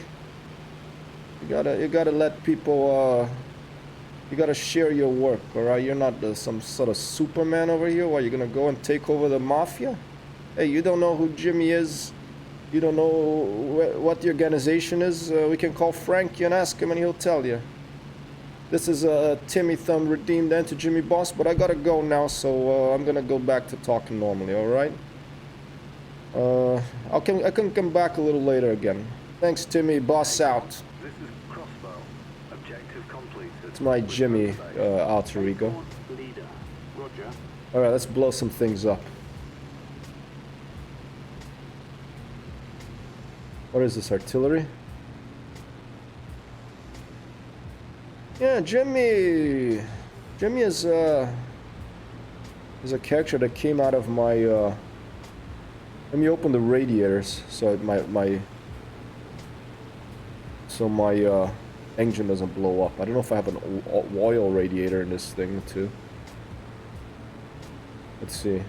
you gotta let people, you gotta share your work, alright? You're not some sort of Superman over here, where you're gonna go and take over the mafia? Hey, you don't know who Jimmy is. You don't know what the organization is, we can call Frank and ask him and he'll tell you. This is Timmy Thumb redeemed into Jimmy Boss, but I gotta go now, so I'm gonna go back to talking normally, alright? I can come back a little later again. Thanks, Timmy. Boss out. This is Crossbow. Objective complete. It's my Jimmy alter ego. Leader. Roger. Alright, let's blow some things up. What is this, artillery? Yeah, Jimmy! Jimmy is a character that came out of my, let me open the radiators so my engine doesn't blow up. I don't know if I have an oil radiator in this thing too. Let's see.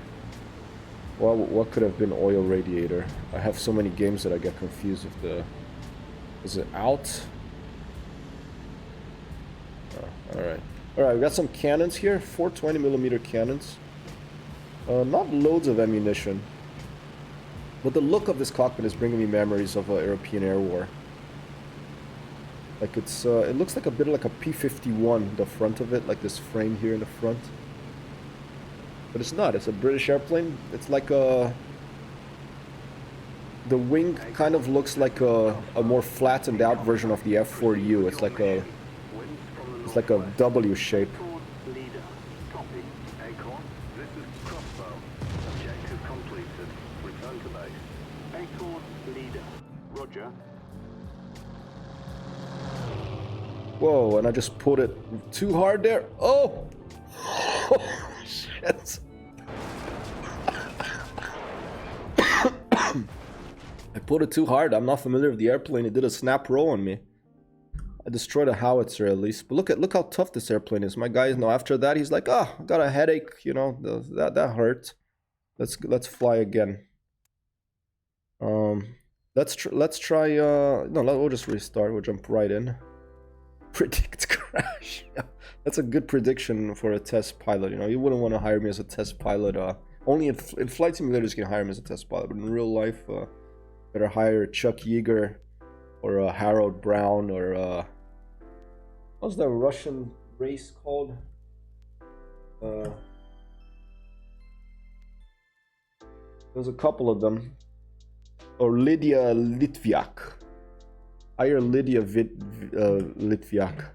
Well, what could have been oil radiator? I have so many games that I get confused with the... Is it out? Oh, alright. Alright, we got some cannons here. 420mm cannons. Not loads of ammunition. But the look of this cockpit is bringing me memories of European Air War. Like it's, it looks like a bit like a P-51, the front of it, like this frame here in the front. But it's not, it's a British airplane. It's like a... The wing kind of looks like a more flattened out version of the F4U. It's like a W shape. Leader. Copy. Acorn. This is Crossbow. Objective completed. Return to base. Acorn. Leader. Roger. Whoa, and I just put it too hard there. Oh! Shit. I put it too hard. I'm not familiar with the airplane. It did a snap roll on me. I destroyed a howitzer at least. But look how tough this airplane is. My guy, no, after that he's like, oh, I got a headache, you know, that hurt. Let's fly again. Let's try. No, we'll just restart. We'll jump right in. Predict crash. Yeah, that's a good prediction for a test pilot. You know, you wouldn't want to hire me as a test pilot. Only in flight simulators you can hire me as a test pilot, but in real life, better hire Chuck Yeager or Harold Brown or what's that Russian race called? There's a couple of them. Or Lydia Litviak. Hire Lydia Litviak.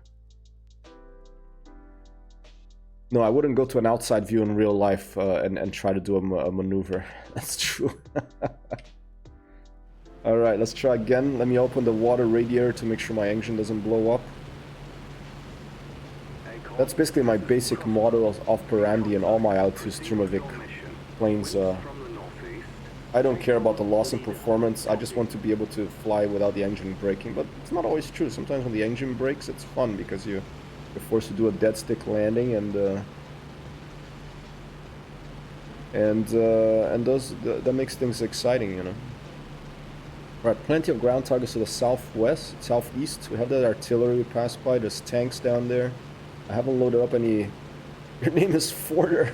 No, I wouldn't go to an outside view in real life and try to do a maneuver. That's true. Alright, let's try again. Let me open the water radiator to make sure my engine doesn't blow up. That's basically my basic model of operandi in all my IL-2 Sturmovik planes. I don't care about the loss in performance, I just want to be able to fly without the engine braking, but it's not always true. Sometimes when the engine brakes, it's fun because you're forced to do a dead stick landing and that makes things exciting, you know. Right, plenty of ground targets to the southeast. We have that artillery we passed by. There's tanks down there. I haven't loaded up any. Your name is Forder.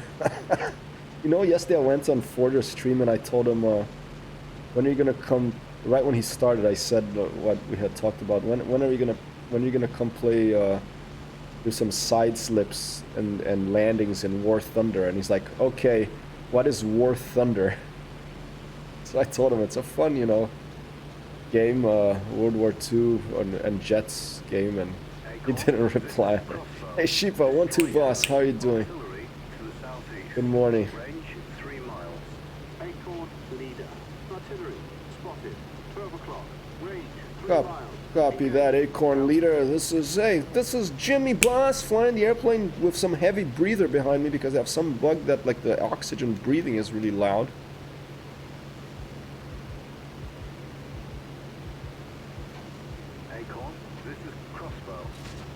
You know, yesterday I went on Forder's stream and I told him, when are you gonna come? Right when he started, I said what we had talked about. When are you gonna come play? Do some side slips and landings in War Thunder? And he's like, okay, what is War Thunder? So I told him it's a fun, you know, game, World War II and jets game, and he didn't reply. Hey Sheepa, 1-2 boss, how are you doing? Good morning. Copy that, Acorn Leader. This is Jimmy Boss flying the airplane with some heavy breather behind me because I have some bug that like the oxygen breathing is really loud. Acorn, this is Crossbow.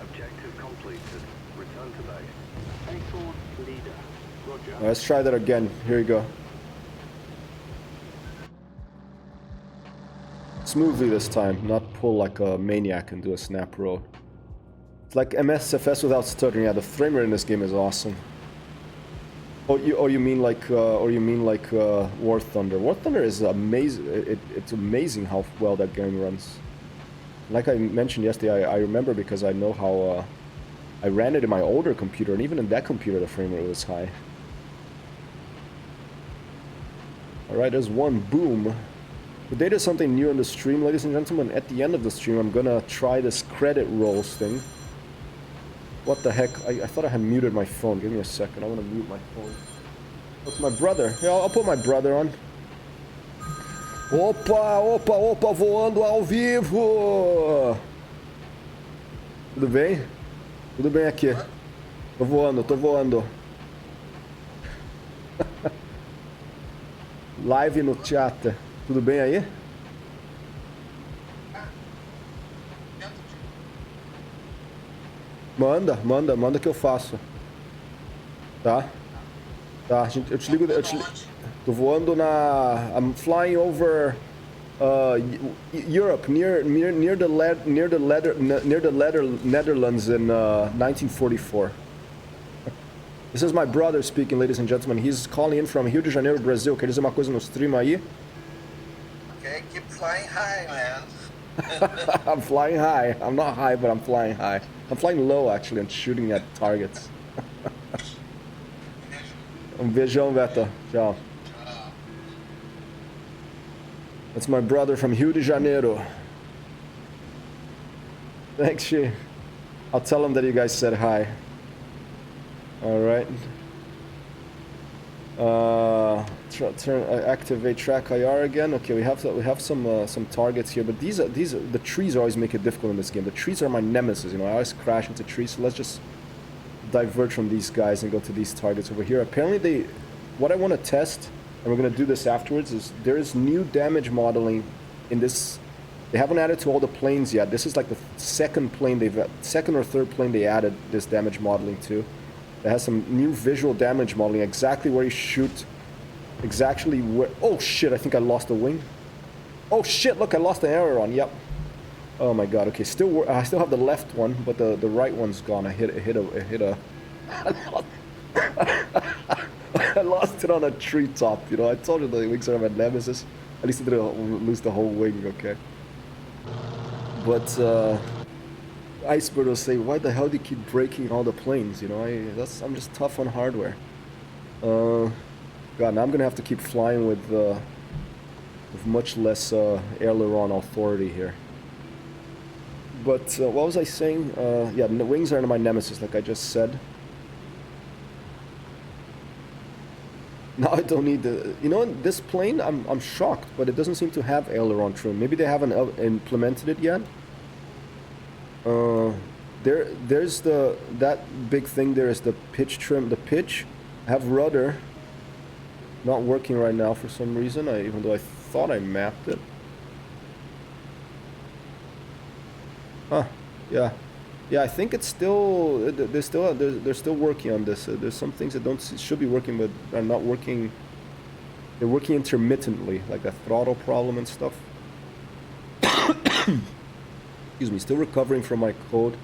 Objective completed. Return to base. Acorn Leader. Roger. Let's try that again. Here you go. Smoothly this time, not pull like a maniac and do a snap roll. It's like MSFS without stuttering. Yeah, the frame rate in this game is awesome. Oh, you mean like War Thunder? War Thunder is amazing. It's amazing how well that game runs. Like I mentioned yesterday, I remember because I know how I ran it in my older computer, and even in that computer the frame rate was high. All right, there's one boom. Today there's something new on the stream, ladies and gentlemen. At the end of the stream, I'm gonna try this credit rolls thing. What the heck? I thought I had muted my phone. Give me a second. I want to mute my phone. That's my brother. Yeah, I'll put my brother on. Opa, voando ao vivo! Tudo bem? Tudo bem aqui. Tô voando. Live no chat. Tudo bem aí? Manda que eu faço. Tá? Tá, eu te ligo. Tô voando na. I'm flying over Europe, near the Netherlands in 1944. This is my brother speaking, ladies and gentlemen. He's calling in from Rio de Janeiro, Brazil. Quer dizer uma coisa no stream aí? Okay, keep flying high, man. I'm flying high. I'm not high, but I'm flying high. I'm flying low, actually, and shooting at targets. Beijão, Beto. Ciao. That's my brother from Rio de Janeiro. Thanks, She. I'll tell him that you guys said hi. Alright. Activate track IR again. Okay, we have some targets here, but the trees always make it difficult in this game. The trees are my nemesis, you know. I always crash into trees. So let's just divert from these guys and go to these targets over here. Apparently, what I want to test, and we're gonna do this afterwards, is there is new damage modeling in this. They haven't added to all the planes yet. This is like the second or third plane they added this damage modeling to. It has some new visual damage modeling, exactly where you shoot, exactly where... Oh shit, I think I lost a wing. Oh shit, look, I lost the aileron, yep. Oh my god, okay, I still have the left one, but the right one's gone. I hit a I lost it on a treetop, you know. I told you the wings are my nemesis. At least I didn't lose the whole wing, okay. But Iceberg will say, why the hell do you keep breaking all the planes? You know, I'm just tough on hardware. God, now I'm gonna have to keep flying with much less aileron authority here. But what was I saying? Yeah, the wings are my nemesis, like I just said. Now I don't need the... You know, this plane, I'm shocked, but it doesn't seem to have aileron trim. Maybe they haven't implemented it yet. There's that big thing there is the pitch trim. The pitch, I have rudder. Not working right now for some reason, even though I thought I mapped it. Huh, yeah. Yeah, I think it's still, they're still working on this. There's some things that should be working, but are not working. They're working intermittently, like a throttle problem and stuff. Excuse me, still recovering from my code.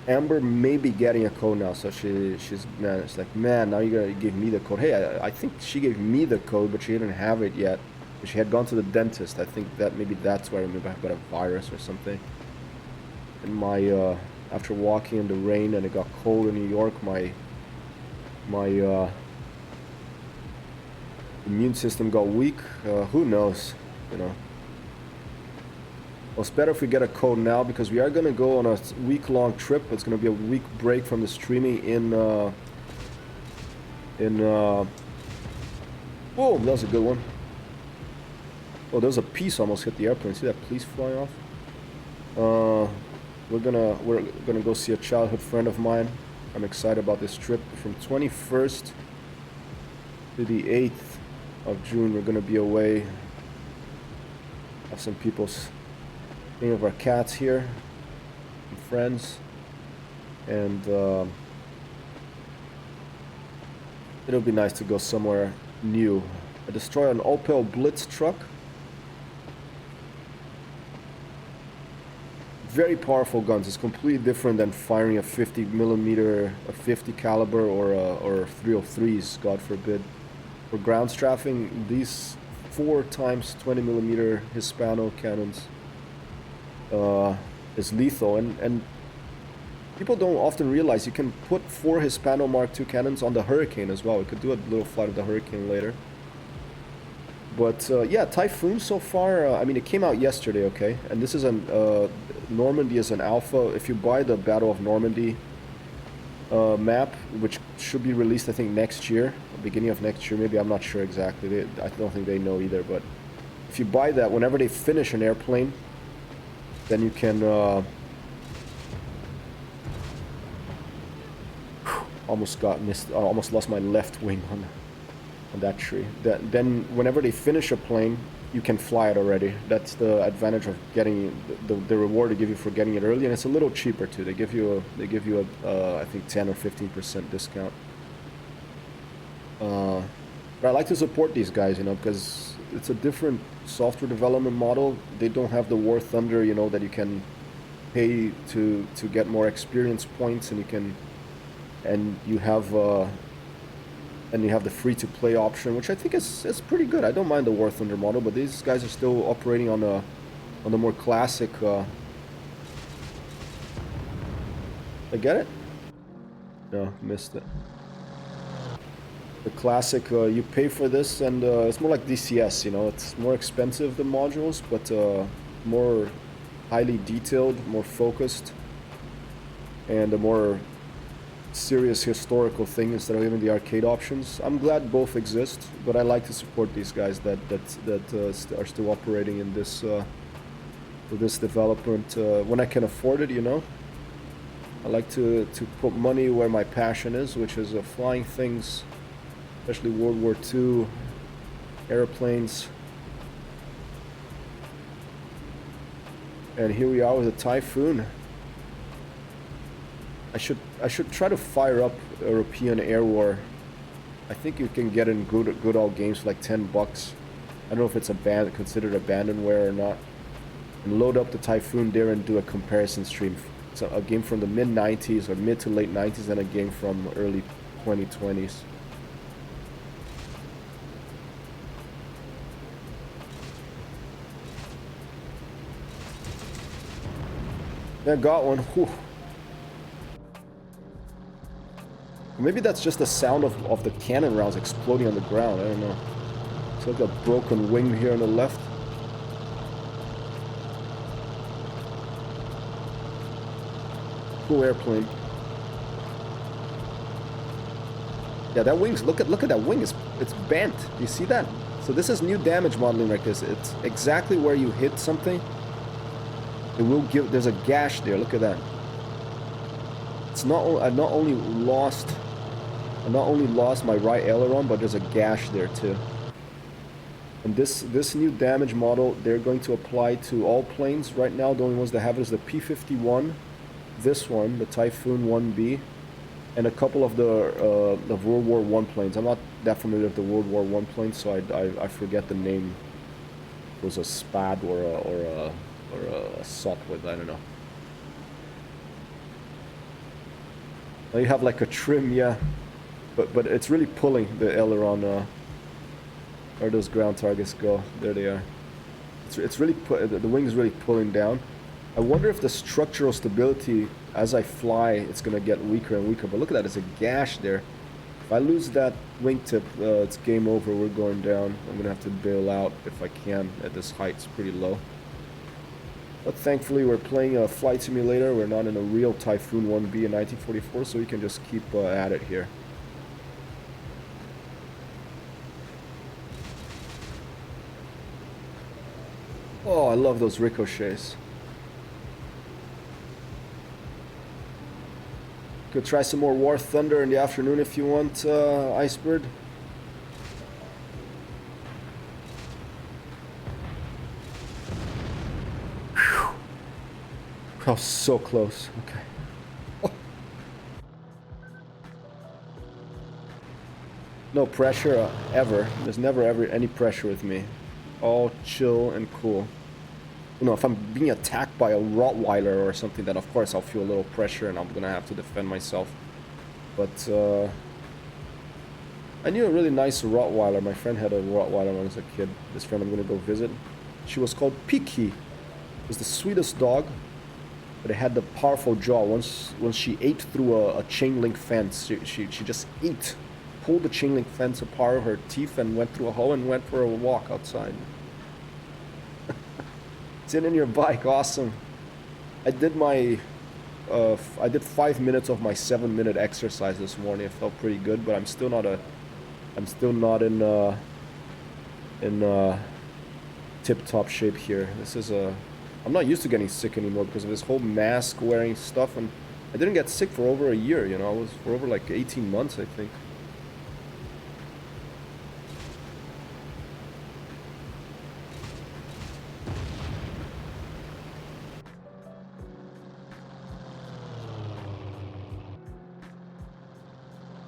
Amber may be getting a code now, so she's managed. Like, man, now you gotta give me the code. Hey, I think she gave me the code, but she didn't have it yet. She had gone to the dentist. I think that maybe that's why I remember I've got a virus or something. And my after walking in the rain and it got cold in New York, my immune system got weak. Who knows, you know. Well, it's better if we get a code now, because we are gonna go on a week-long trip. It's gonna be a week break from the streaming in whoa, that was a good one. Oh, there was a piece almost hit the airplane. See that piece fly off? We're gonna go see a childhood friend of mine. I'm excited about this trip. From 21st to the 8th of June, we're gonna be away. Have some people's thing of our cats here, and friends, and it'll be nice to go somewhere new. I destroyed an Opel Blitz truck. Very powerful guns. It's completely different than firing a 50 millimeter, a 50 caliber, or 303s, God forbid. For ground strafing, these 4x 20 millimeter Hispano cannons is lethal, and people don't often realize you can put 4 Hispano Mark II cannons on the Hurricane as well. We could do a little flight of the Hurricane later. But yeah, Typhoon so far, I mean, it came out yesterday, okay? And this is an, Normandy is an alpha. If you buy the Battle of Normandy map, which should be released, I think, next year, beginning of next year, maybe, I'm not sure exactly. I don't think they know either, but if you buy that, whenever they finish an airplane, then you can, almost lost my left wing on that tree. Then whenever they finish a plane, you can fly it already. That's the advantage of getting the reward they give you for getting it early, and it's a little cheaper too. They give you a I think 10 or 15% discount. But I like to support these guys, you know, because it's a different software development model. They don't have the War Thunder, you know, that you can pay to get more experience points, and you have the free-to-play option, which I think is pretty good. I don't mind the War Thunder model, but these guys are still operating on the more classic. I get it? No, missed it. The classic, you pay for this, and it's more like DCS, you know. It's more expensive than modules, but more highly detailed, more focused, and a more serious historical thing instead of even the arcade options. I'm glad both exist, but I like to support these guys that are still operating in this with this development when I can afford it, you know. I like to put money where my passion is, which is flying things, especially World War II airplanes. And here we are with a Typhoon. I should try to fire up European Air War. I think you can get in good old games for like $10. don't know if it's considered abandonware or not. And load up the Typhoon there and do a comparison stream. So a game from the mid-90s or mid to late 90s and a game from early 2020s. Yeah, got one. Whew. Maybe that's just the sound of the cannon rounds exploding on the ground. I don't know. It's like a broken wing here on the left. Cool airplane. Yeah, that wing's look at that wing. It's bent. You see that? So this is new damage modeling like this. It's exactly where you hit something. It will give. There's a gash there. Look at that. It's not. I not only lost my right aileron, but there's a gash there too. And this new damage model, they're going to apply to all planes. Right now, the only ones that have it is the P-51, this one, the Typhoon Mk.Ib, and a couple of the World War I planes. I'm not that familiar with the World War I planes, so I forget the name. It was a Spad or a Sopwith, I don't know. Now you have like a trim, yeah, but it's really pulling the aileron. Where those ground targets go? There they are. It's really the wing is really pulling down. I wonder if the structural stability as I fly, it's gonna get weaker and weaker. But look at that, there's a gash there. If I lose that wingtip, it's game over. We're going down. I'm gonna have to bail out if I can at this height. It's pretty low. But thankfully, we're playing a flight simulator. We're not in a real Typhoon Mk.Ib in 1944, so we can just keep at it here. Oh, I love those ricochets. Could try some more War Thunder in the afternoon if you want, Icebird. Whew. Oh, so close. Okay. Oh. No pressure ever. There's never ever any pressure with me. All chill and cool. You know, if I'm being attacked by a Rottweiler or something, then of course I'll feel a little pressure and I'm gonna have to defend myself. But I knew a really nice Rottweiler. My friend had a Rottweiler when I was a kid. This friend I'm gonna go visit. She was called Piki. It was the sweetest dog, but it had the powerful jaw. Once she ate through a chain link fence, she just ate, pulled the chain link fence apart of her teeth and went through a hole and went for a walk outside. Sit in your bike, awesome. I did 5 minutes of my 7-minute exercise this morning. It felt pretty good, but I'm still not in tip-top shape here. This is I'm not used to getting sick anymore because of this whole mask wearing stuff, and I didn't get sick for over a year, you know. I was for over like 18 months, I think.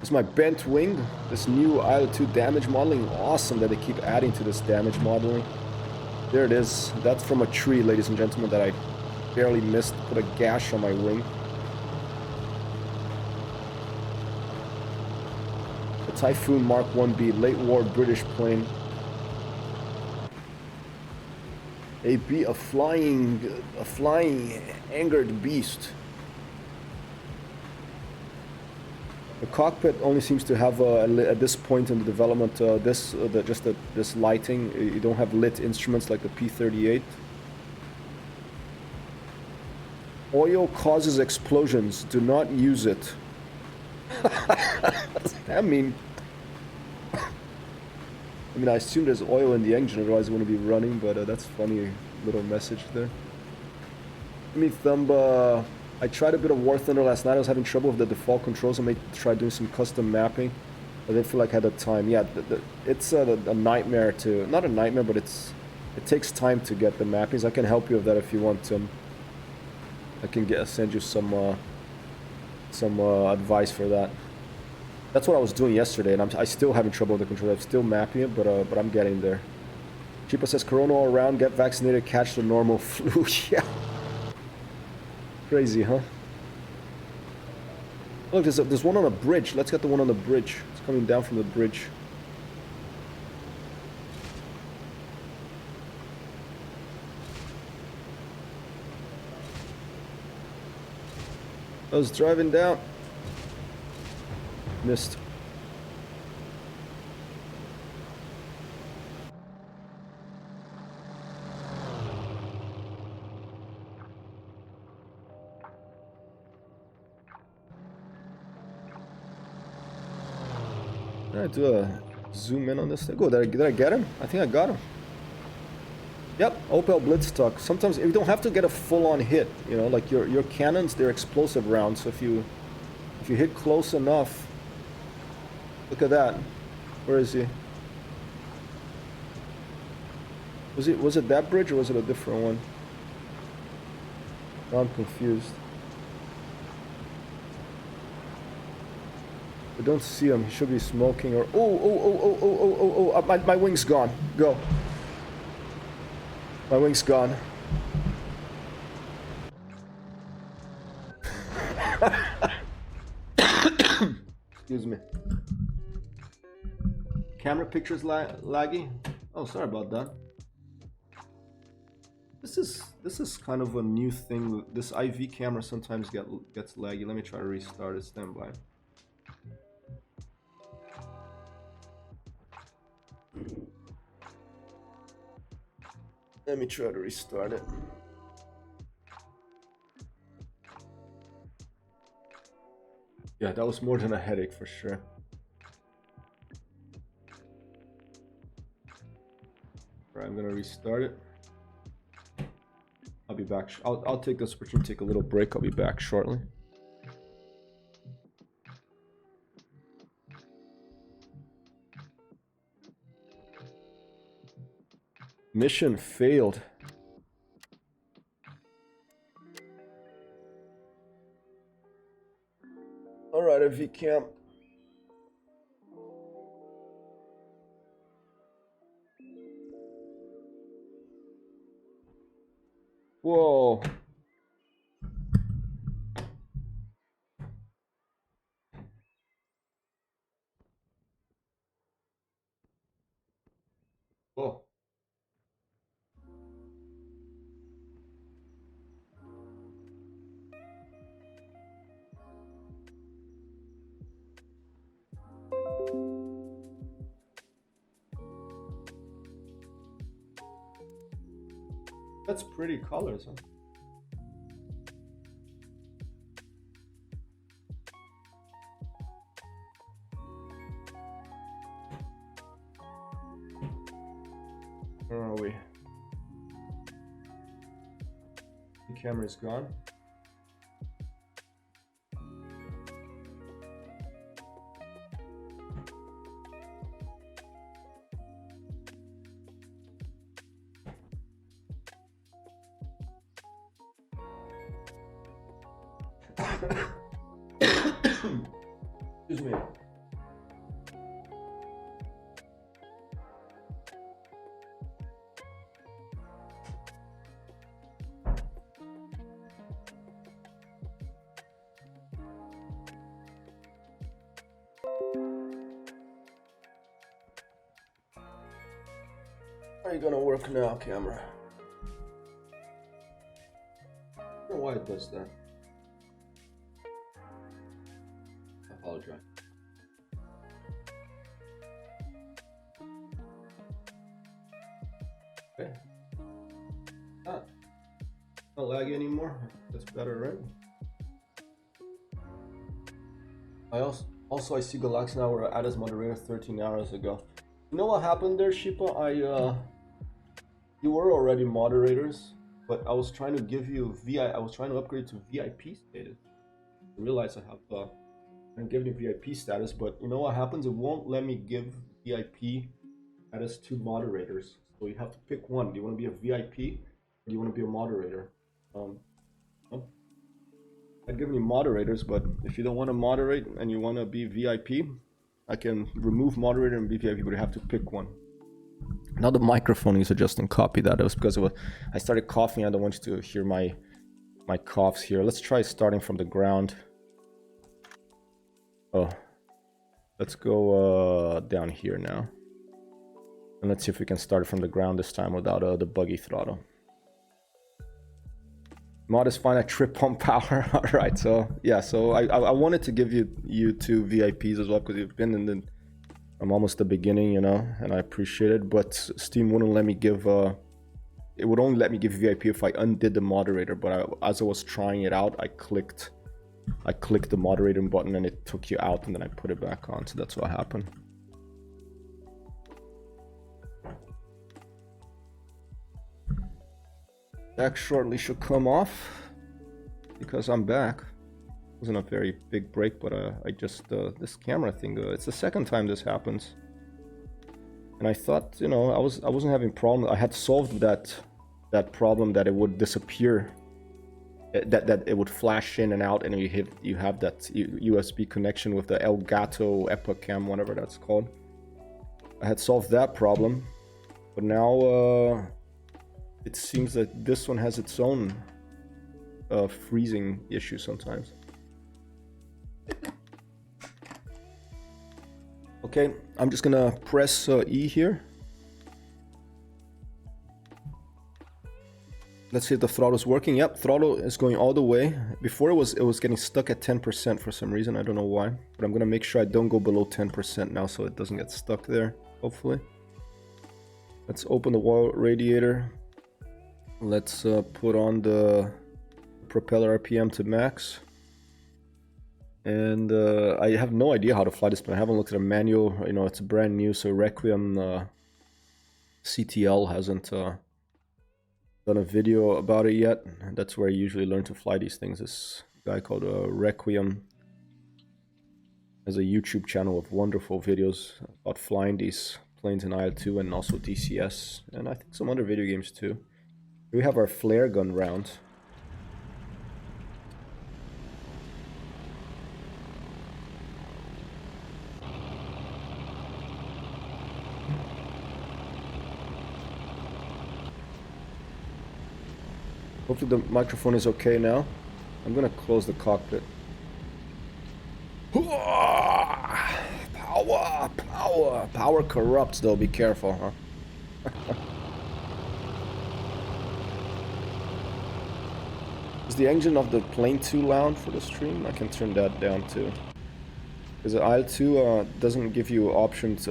It's my bent wing, this new IL-2 damage modeling. Awesome that they keep adding to this damage modeling. There it is. That's from a tree, ladies and gentlemen, that I barely missed. Put a gash on my wing. The Typhoon Mk.Ib, late war British plane. A flying angered beast. The cockpit only seems to have at this point in the development this lighting. You don't have lit instruments like the P-38. Oil causes explosions. Do not use it. What does that mean? I mean, I assume there's oil in the engine, otherwise it wouldn't be running. But that's a funny little message there. Let me thumb. I tried a bit of War Thunder last night. I was having trouble with the default controls. I may try doing some custom mapping. I didn't feel like I had the time. Yeah, it's a nightmare to... Not a nightmare, but it takes time to get the mappings. I can help you with that if you want to. I can send you some advice for that. That's what I was doing yesterday, and I still having trouble with the controls. I'm still mapping it, but I'm getting there. Chipa says corona all around, get vaccinated, catch the normal flu. Yeah. Crazy, huh? Look, there's one on a bridge. Let's get the one on the bridge. It's coming down from the bridge. I was driving down. Missed. Did I do a zoom in on this thing? Oh, did I get him? I think I got him. Yep, Opel Blitz stock. Sometimes you don't have to get a full-on hit, you know, like your cannons, they're explosive rounds. So if you hit close enough, look at that. Where is he? Was it that bridge or was it a different one? Now I'm confused. I don't see him. He should be smoking or oh, my wing's gone. Go. My wing's gone. Excuse me. Camera pictures laggy. Oh, sorry about that. This is kind of a new thing. This IV camera sometimes gets laggy. Let me try to restart it. Stand by. Let me try to restart it. Yeah, that was more than a headache for sure. Alright, I'm gonna restart it. I'll be back. I'll take this opportunity to take a little break. I'll be back shortly. Mission failed. Alright, IV cam. Whoa. Whoa. That's pretty colors, huh? Where are we? The camera's gone. Excuse me. How are you gonna work now, camera? I don't know why it does that. I apologize. Okay. Ah, not laggy anymore. That's better, right? I also I see Galax now were added as moderator 13 hours ago. You know what happened there, Shipa? You were already moderators, but I was trying to give you I was trying to upgrade to VIP status. I realized I have I'm giving you VIP status, but you know what happens? It won't let me give VIP status to moderators. So you have to pick one. Do you want to be a VIP or do you want to be a moderator? I've given you moderators, but if you don't want to moderate and you want to be VIP, I can remove moderator and be VIP, but you have to pick one. Now the microphone is adjusting. Copy that. It was because I started coughing. I don't want you to hear my coughs here. Let's try starting from the ground. Oh, let's go down here now. And let's see if we can start from the ground this time without the buggy throttle. Mod is fine at trip pump power. All right, so yeah, so I wanted to give you two VIPs as well because you've been in from almost the beginning, you know, and I appreciate it. But Steam wouldn't let me give it would only let me give VIP if I undid the moderator. But as I was trying it out, I clicked the moderator button and it took you out, and then I put it back on. So that's what happened. Back shortly should come off because I'm back. It wasn't a very big break, but I just this camera thing. It's the second time this happens, and I thought, you know, I wasn't having problem. I had solved that problem that it would disappear, that it would flash in and out, and you have that USB connection with the Elgato Epicam, whatever that's called. I had solved that problem, but now. It seems that this one has its own freezing issue sometimes. Okay, I'm just gonna press E here. Let's see if the throttle is working. Yep, throttle is going all the way. Before it was getting stuck at 10% for some reason. I don't know why, but I'm gonna make sure I don't go below 10% now so it doesn't get stuck there, hopefully. Let's open the wall radiator. Let's put on the propeller RPM to max. And I have no idea how to fly this plane. I haven't looked at a manual. You know, it's brand new, so Requiem CTL hasn't done a video about it yet. That's where I usually learn to fly these things. This guy called Requiem has a YouTube channel with wonderful videos about flying these planes in IL-2 and also DCS. And I think some other video games too. We have our flare gun round. Hopefully the microphone is okay now. I'm gonna close the cockpit. Power corrupts though, be careful, huh? Is the engine of the plane too loud for the stream? I can turn that down too. Because the IL-2 doesn't give you options,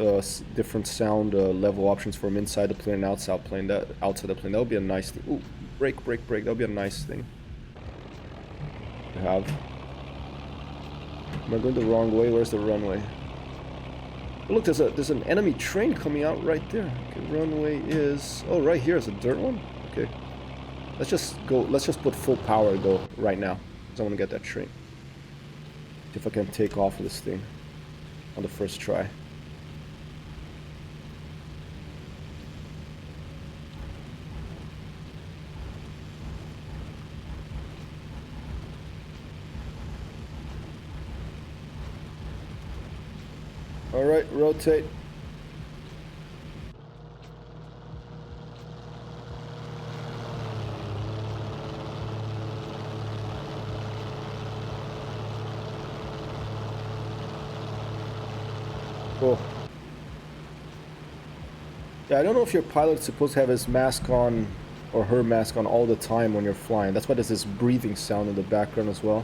different sound level options from inside the plane and outside the plane. That would be a nice thing. Ooh, brake. That would be a nice thing to have. Am I going the wrong way? Where's the runway? Oh, look, there's an enemy train coming out right there. Okay, runway is... Oh, right here is a dirt one? Okay. Let's just put full power though right now, because I want to get that train. See if I can take off this thing on the first try. All right, rotate. Cool. Yeah, I don't know if your pilot's supposed to have his mask on or her mask on all the time when you're flying. That's why there's this breathing sound in the background as well.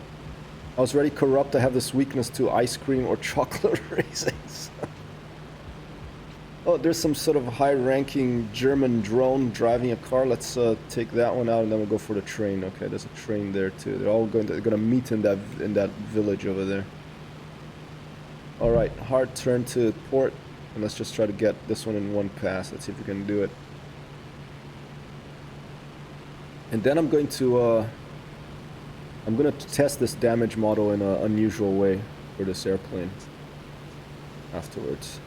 I was already corrupt. I have this weakness to ice cream or chocolate raisins. Oh, there's some sort of high-ranking German drone driving a car. Let's take that one out, and then we'll go for the train. Okay, there's a train there too. They're gonna meet in that village over there. All right, hard turn to port, and let's just try to get this one in one pass. Let's see if we can do it. And then I'm going to test this damage model in an unusual way for this airplane afterwards.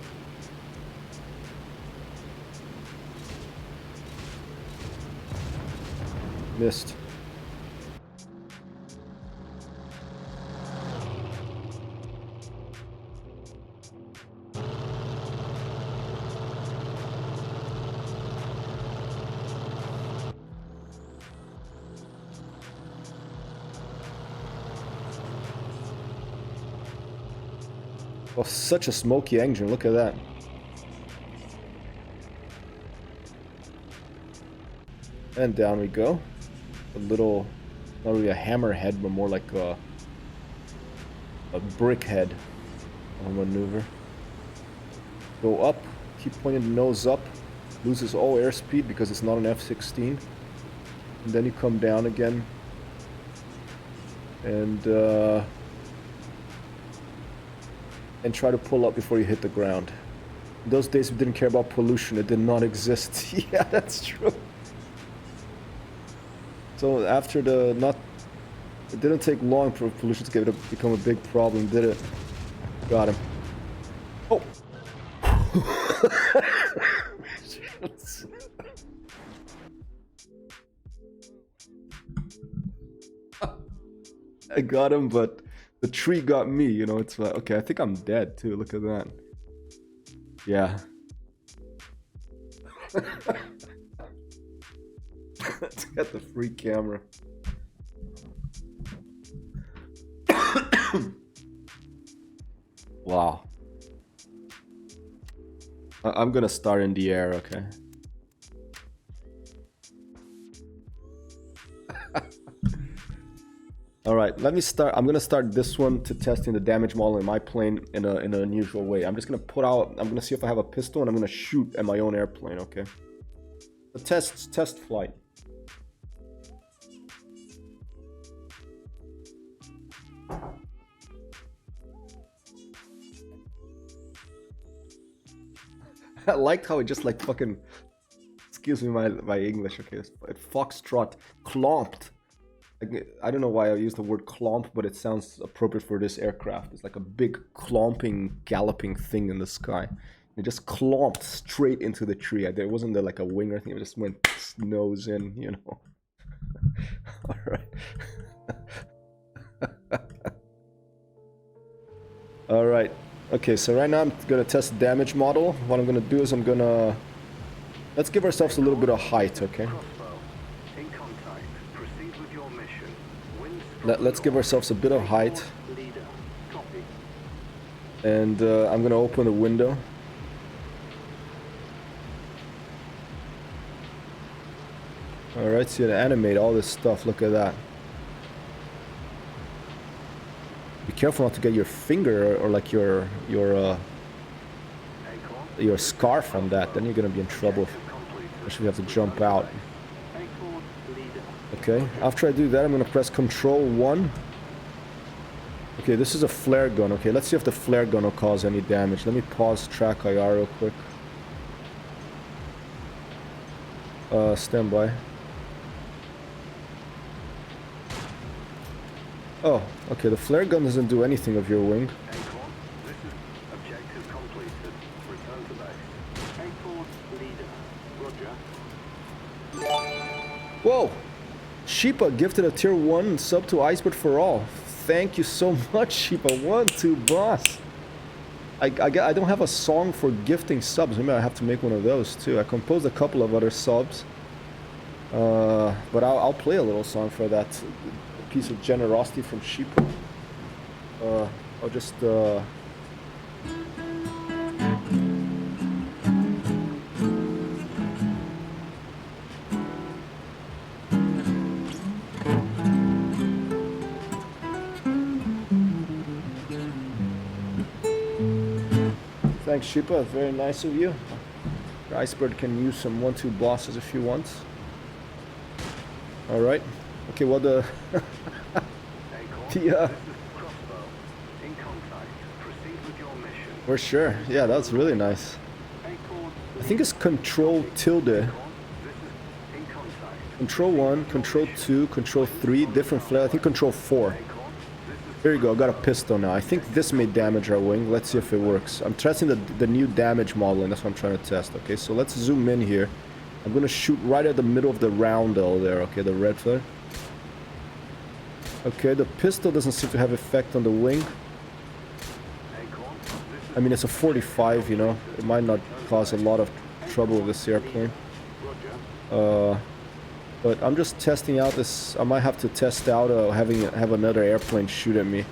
Missed. Oh, such a smoky engine, look at that. And down we go. A little, not really a hammer head, but more like a brick head maneuver. Go up, keep pointing the nose up. Loses all airspeed because it's not an F-16. And then you come down again. And try to pull up before you hit the ground. In those days we didn't care about pollution, it did not exist. Yeah, that's true. So after it didn't take long for pollution to become a big problem, did it? Got him. Oh! I got him, but the tree got me, you know, it's like, okay, I think I'm dead too, look at that. Yeah. Let's get the free camera. Wow. I'm gonna start in the air, okay? Alright, let me start. I'm gonna start this one to testing the damage model in my plane in an unusual way. I'm just gonna I'm gonna see if I have a pistol and I'm gonna shoot at my own airplane, okay? The test flight. I liked how it just like fucking, excuse me my English, okay, it foxtrot, clomped. I don't know why I use the word clomp, but it sounds appropriate for this aircraft. It's like a big clomping, galloping thing in the sky. It just clomped straight into the tree. There wasn't like a wing or anything, it just went nose in, you know. Alright. Alright. Okay, so right now I'm gonna test the damage model. What I'm gonna do is let's give ourselves a little bit of height, okay? Let's give ourselves a bit of height. And I'm gonna open the window. Alright, so you animate all this stuff, look at that. Be careful not to get your finger or like your scarf on that, then you're gonna be in trouble. Especially if you have to jump out. Okay, after I do that, I'm gonna press Control 1. Okay, this is a flare gun. Okay, let's see if the flare gun will cause any damage. Let me pause track IR real quick. Stand by. Oh, okay, the flare gun doesn't do anything of your wing. Whoa! Sheepa gifted a tier 1 sub to Iceberg for all. Thank you so much, Sheepa. 1, 2, boss. I don't have a song for gifting subs. Maybe I have to make one of those too. I composed a couple of other subs. But I'll play a little song for that piece of generosity from Sheepa. I'll just Thanks, Sheepa. Very nice of you. The Iceberg can use some 1-2 bosses if you want. Alright. Okay, well the... For sure. Yeah, that's really nice. I think it's Control tilde. Control 1, Control 2, Control 3, different flare. I think Control 4. There you go, I got a pistol now. I think this may damage our wing. Let's see if it works. I'm testing the new damage model, and that's what I'm trying to test. Okay, so let's zoom in here. I'm gonna shoot right at the middle of the roundel there, okay, the red flare. Okay, the pistol doesn't seem to have effect on the wing. I mean, it's a 45, you know. It might not cause a lot of trouble with this airplane. But I'm just testing out this. I might have to test out have another airplane shoot at me.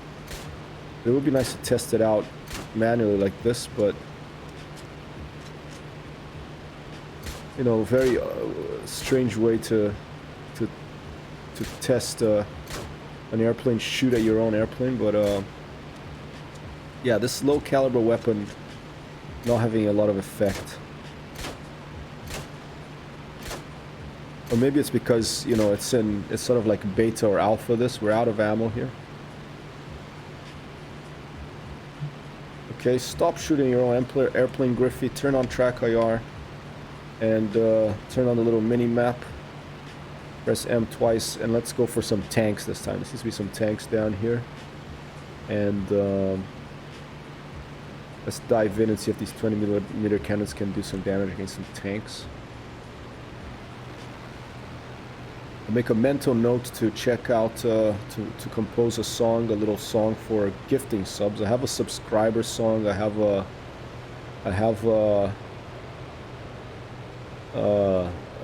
It would be nice to test it out manually like this, but you know, very strange way to test an airplane, shoot at your own airplane. But yeah, this low caliber weapon not having a lot of effect. Or maybe it's because, you know, it's sort of like beta or alpha. We're out of ammo here. Okay, stop shooting your own airplane, Griffey. Turn on track IR and turn on the little mini map. Press M twice and let's go for some tanks this time. There seems to be some tanks down here. And let's dive in and see if these 20mm cannons can do some damage against some tanks. I'll make a mental note to check out, to compose a song, a little song for gifting subs. I have a subscriber song. I have a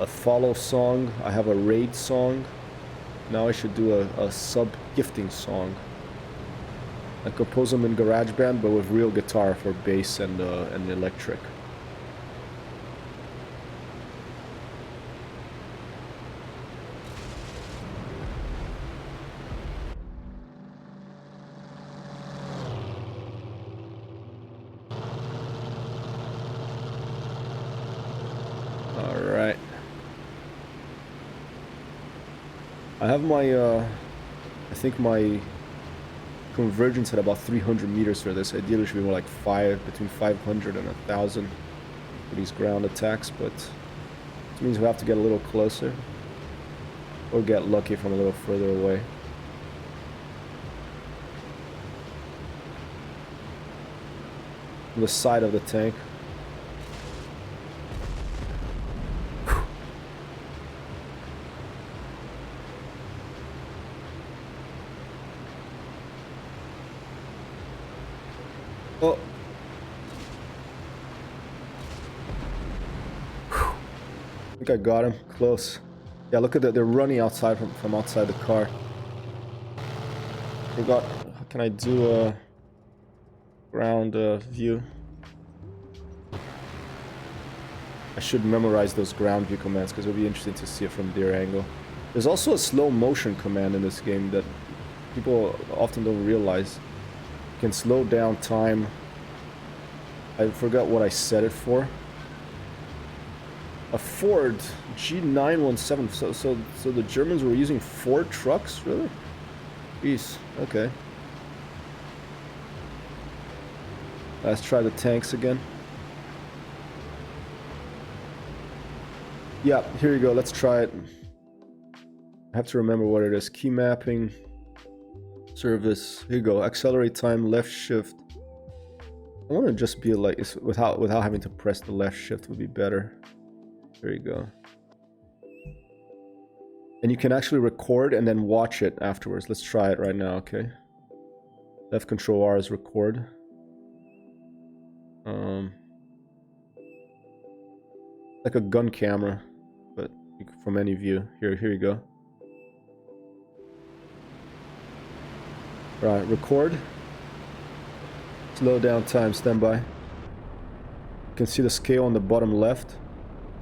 follow song. I have a raid song. Now I should do a sub gifting song. I compose them in GarageBand, but with real guitar for bass and electric. Alright. I have my, I think my convergence at about 300 meters for this. Ideally it should be more like between 500 and 1,000 for these ground attacks, but it means we have to get a little closer or get lucky from a little further away. On the side of the tank. Oh. I think I got him. Close. Yeah, look at that. They're running outside from outside the car. Forgot. How can I do a ground view? I should memorize those ground view commands because it'll be interesting to see it from their angle. There's also a slow motion command in this game that people often don't realize. Can slow down time. I forgot what I set it for. A Ford G917. So the Germans were using Ford trucks, really? Jeez. Okay. Let's try the tanks again. Yeah, here you go. Let's try it. I have to remember what it is. Key mapping. Service. Here you go. Accelerate time, left shift. I want to just be like without having to press the left shift would be better. There you go. And you can actually record and then watch it afterwards. Let's try it right now, okay? Left control R is record. Like a gun camera, but from any view. Here you go. Right, record. Slow down time, standby. You can see the scale on the bottom left.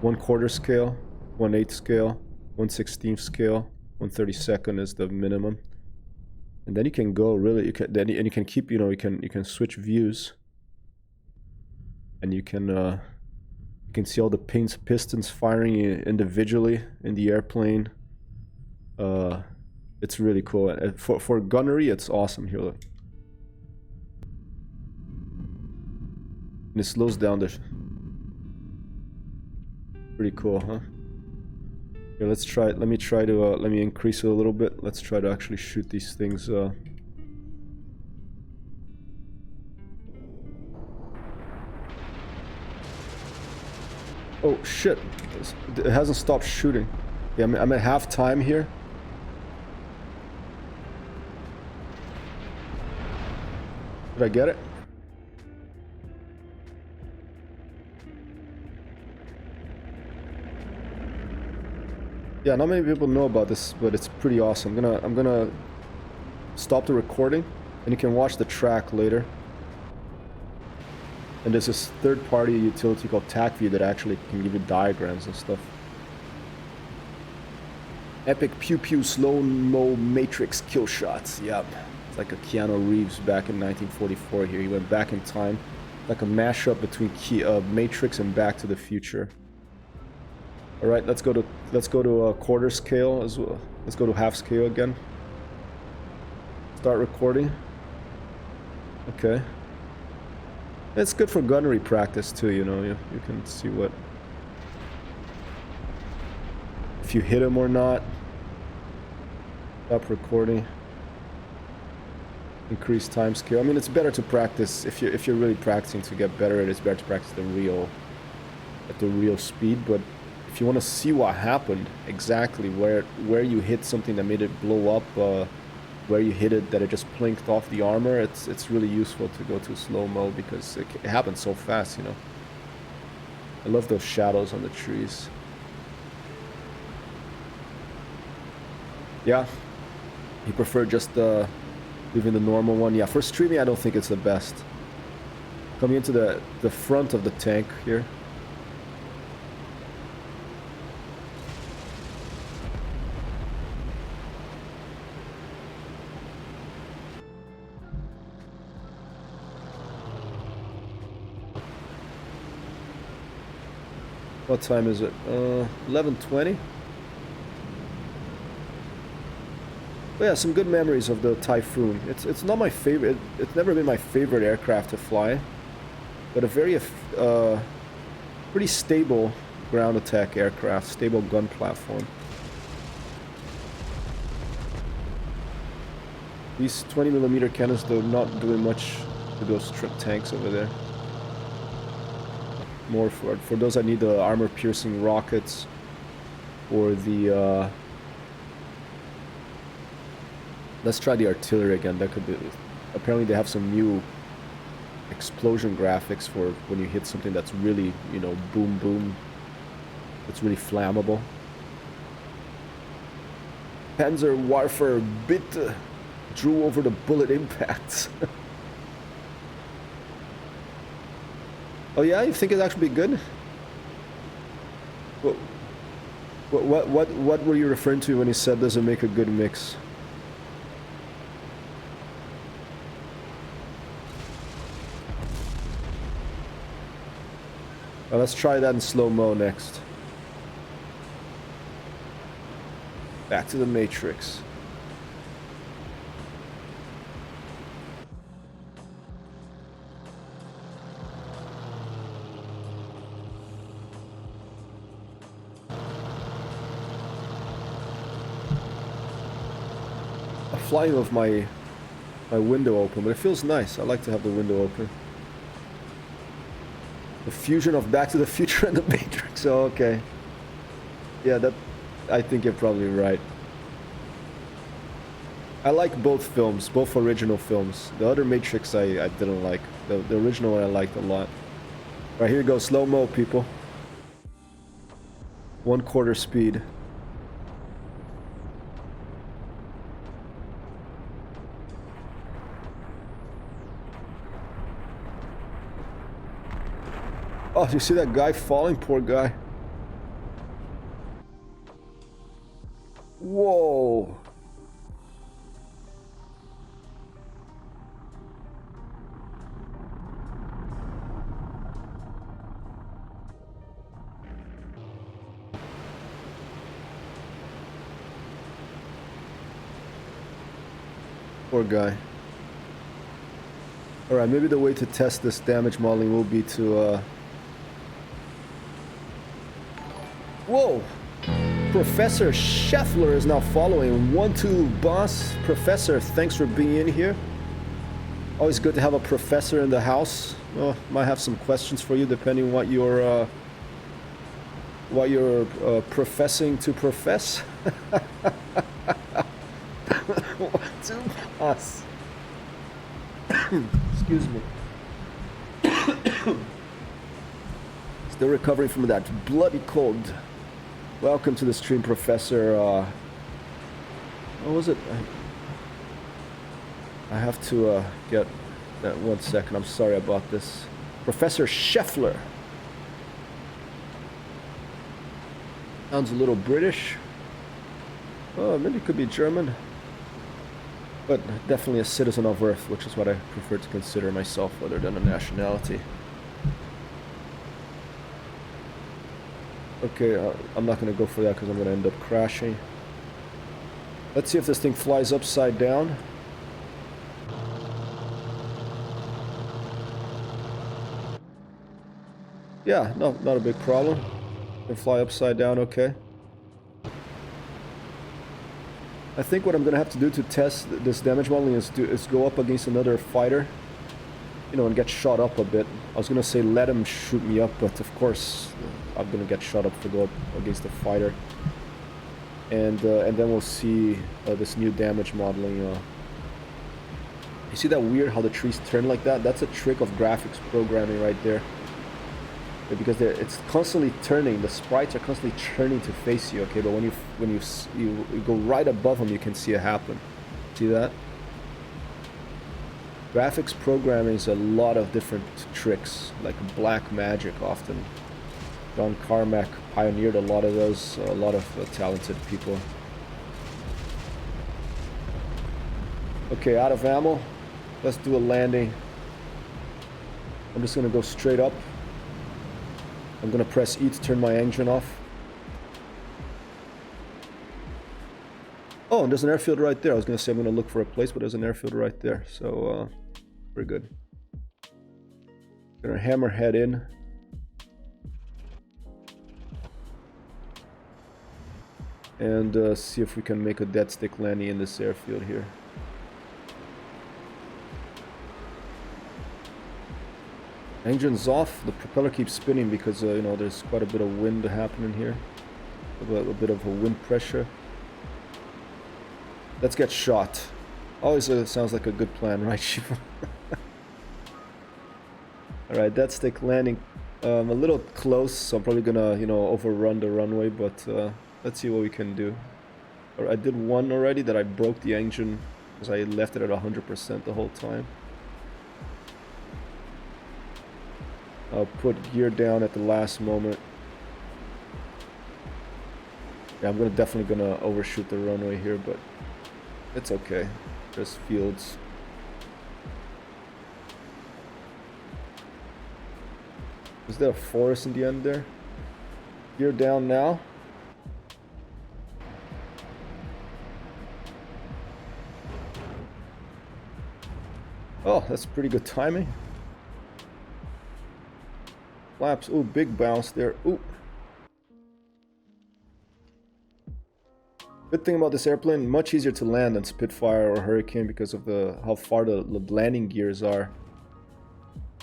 1/4 scale, 1/8 scale, 1/16 scale, 1/32 is the minimum. And then you can go really, you can keep, you know, you can switch views. And you can see all the pistons firing individually in the airplane. It's really cool. For gunnery, it's awesome. Here, look. And it slows down the... Pretty cool, huh? Here, let's try it. Let me try to, let me increase it a little bit. Let's try to actually shoot these things, Oh, shit. It hasn't stopped shooting. Yeah, I'm at half time here. Did I get it? Yeah, not many people know about this, but it's pretty awesome. I'm gonna stop the recording, and you can watch the track later. And there's this third-party utility called TacView that actually can give you diagrams and stuff. Epic pew pew slow-mo matrix kill shots. Yep. It's like a Keanu Reeves back in 1944 here. He went back in time. Like a mashup between Matrix and Back to the Future. Alright, let's go to quarter scale as well. Let's go to half scale again. Start recording. Okay. It's good for gunnery practice too, you know, you can see what... if you hit him or not. Stop recording. Increase time scale. I mean, it's better to practice, if you're really practicing to get better, it's better to practice at the real speed, but if you want to see what happened, exactly where you hit something that made it blow up, where you hit it that it just plinked off the armor, it's really useful to go to slow-mo because it happens so fast, you know. I love those shadows on the trees. Yeah, you prefer just leaving the normal one. Yeah, for streaming I don't think it's the best. Coming into the front of the tank here. What time is it? 11:20. But yeah, some good memories of the Typhoon. It's not my favorite. It's never been my favorite aircraft to fly, but a very pretty stable ground attack aircraft, stable gun platform. These 20mm cannons, they're not doing much to those tanks over there. More for those that need the armor-piercing rockets, or the let's try the artillery again. That could be. Apparently, they have some new explosion graphics for when you hit something that's really, you know, boom boom. It's really flammable. Panzer Warfare Bitte drew over the bullet impacts. Oh yeah, you think it'd actually be good? What were you referring to when you said does it make a good mix? Well, let's try that in slow-mo next. Back to the Matrix. Flying with my window open, but it feels nice. I like to have the window open. The fusion of Back to the Future and the Matrix. Oh, okay. Yeah, that. I think you're probably right. I like both films, both original films. The other Matrix I didn't like. The original one I liked a lot. Alright, here you go. Slow-mo, people. 1/4 speed. Oh, do you see that guy falling? Poor guy. Whoa. Poor guy. Alright, maybe the way to test this damage modeling will be to whoa! Professor Scheffler is now following. 1-2 boss. Professor, thanks for being in here. Always good to have a professor in the house. Well, might have some questions for you depending what you're professing to profess. 1-2 boss. Excuse me. Still recovering from that bloody cold. Welcome to the stream, Professor. What was it? I have to get that 1 second. I'm sorry about this. Professor Scheffler. Sounds a little British. Oh, maybe it could be German. But definitely a citizen of Earth, which is what I prefer to consider myself, other than a nationality. Okay, I'm not going to go for that because I'm going to end up crashing. Let's see if this thing flies upside down. Yeah, no, not a big problem. Can fly upside down, okay. I think what I'm gonna have to do to test this damage modeling is go up against another fighter, you know, and get shot up a bit. I was gonna say let him shoot me up, but of course I'm gonna get shot up if I go up against a fighter. And then we'll see this new damage modeling. You see that weird how the trees turn like that? That's a trick of graphics programming right there. Because it's constantly turning, the sprites are constantly turning to face you, okay? But when you go right above them, you can see it happen. See that? Graphics programming is a lot of different tricks, like black magic often. John Carmack pioneered a lot of those, a lot of talented people. Okay, out of ammo. Let's do a landing. I'm just gonna go straight up. I'm gonna press E to turn my engine off. Oh, and there's an airfield right there. I was gonna say I'm gonna look for a place, but there's an airfield right there. So, pretty good. Gonna hammerhead in. And see if we can make a dead stick landing in this airfield here. Engine's off. The propeller keeps spinning because you know, there's quite a bit of wind happening here. A bit of a wind pressure. Let's get shot. Always sounds like a good plan, right, Shiva? Alright, dead stick landing. A little close, so I'm probably gonna, you know, overrun the runway, but let's see what we can do. I did one already that I broke the engine because I left it at 100% the whole time. I'll put gear down at the last moment. Yeah, I'm definitely gonna overshoot the runway here, but it's okay. There's fields. Is there a forest in the end there? Gear down now. Oh, that's pretty good timing. Flaps. Ooh, big bounce there. Ooh. Good thing about this airplane, much easier to land than Spitfire or Hurricane because of how far the landing gears are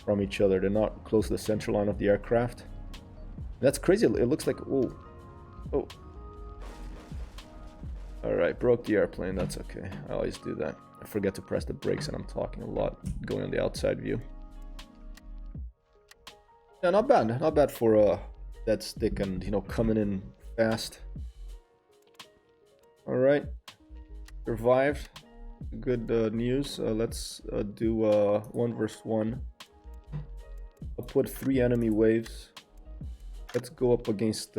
from each other. They're not close to the central line of the aircraft. That's crazy. It looks like... Oh. Oh. Alright, broke the airplane. That's okay. I always do that. I forget to press the brakes and I'm talking a lot going on the outside view. Yeah, not bad. Not bad for a dead stick and, you know, coming in fast. Alright. Survived. Good news. Let's do 1 versus 1. I'll put 3 enemy waves. Let's go up against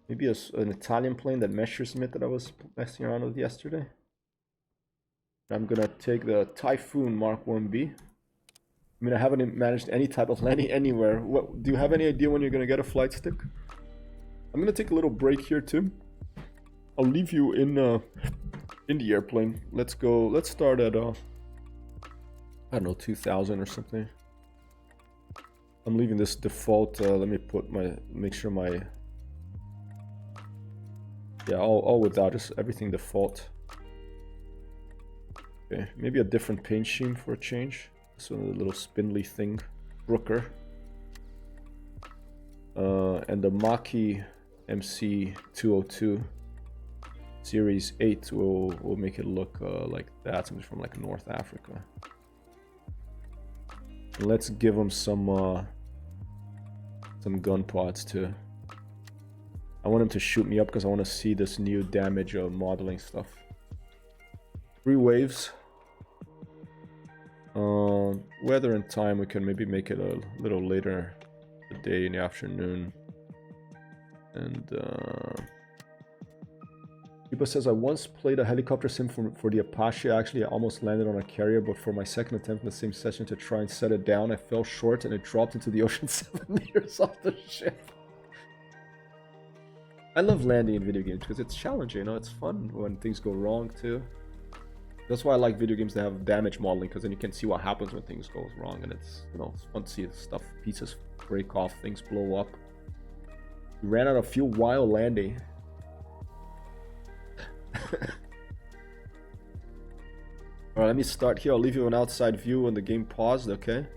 maybe an Italian plane, that Messerschmitt that I was messing around with yesterday. I'm gonna take the Typhoon Mk.Ib. I mean, I haven't managed any type of landing anywhere. Do you have any idea when you're gonna get a flight stick? I'm gonna take a little break here too. I'll leave you in the airplane. Let's go. Let's start at I don't know, 2000 or something. I'm leaving this default. Let me put make sure my all without just everything default. Okay, maybe a different paint scheme for a change. So a little spindly thing, Brooker. And the Maki MC202 Series 8 will make it look like that, something from like North Africa. And let's give them some gun pods too. I want him to shoot me up because I want to see this new damage modeling stuff. 3 waves. weather and time, we can maybe make it a little later the day in the afternoon. And Kiba says, I once played a helicopter sim for the Apache. I almost landed on a carrier, but for my second attempt in the same session to try and set it down, I fell short and it dropped into the ocean 7 meters off the ship. I love landing in video games because it's challenging, you know, it's fun when things go wrong too. That's why I like video games that have damage modeling, because then you can see what happens when things go wrong, and it's, you know, it's fun to see stuff, pieces break off, things blow up. We ran out of fuel while landing. Alright, let me start here. I'll leave you an outside view when the game paused, okay?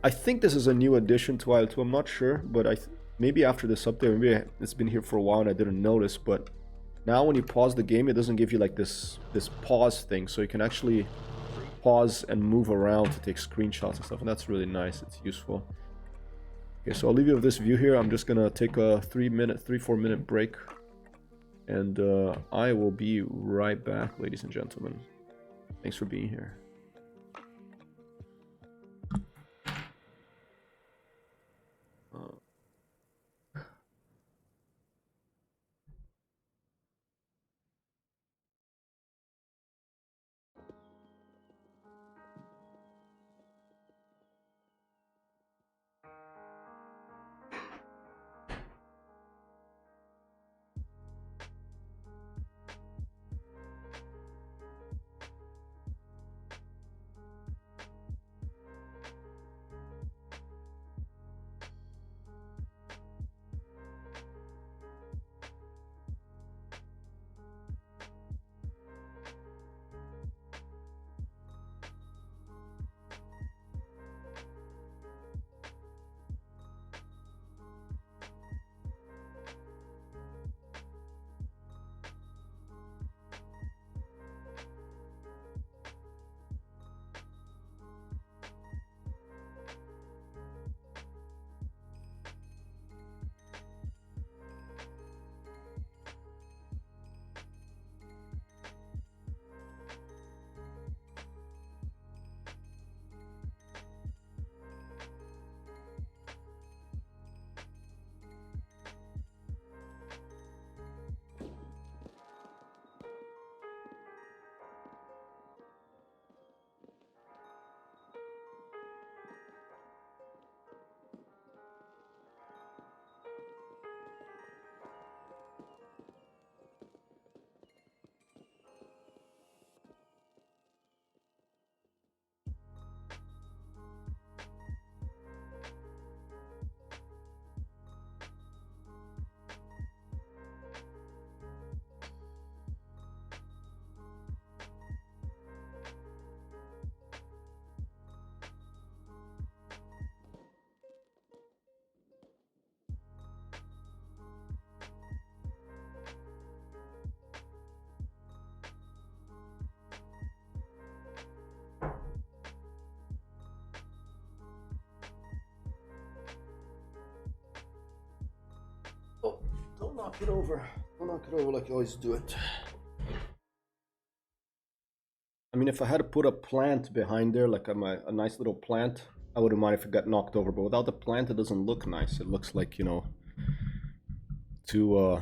I think this is a new addition to IL-2, I'm not sure, but maybe after this update, maybe it's been here for a while and I didn't notice, but now when you pause the game, it doesn't give you like this pause thing, so you can actually pause and move around to take screenshots and stuff, and that's really nice, it's useful. Okay, so I'll leave you with this view here. I'm just gonna take a 3-4 minute break, and I will be right back, ladies and gentlemen. Thanks for being here. Oh, don't knock it over. Don't knock it over like you always do it. I mean, if I had to put a plant behind there, like a nice little plant, I wouldn't mind if it got knocked over. But without the plant, it doesn't look nice. It looks like, you know, too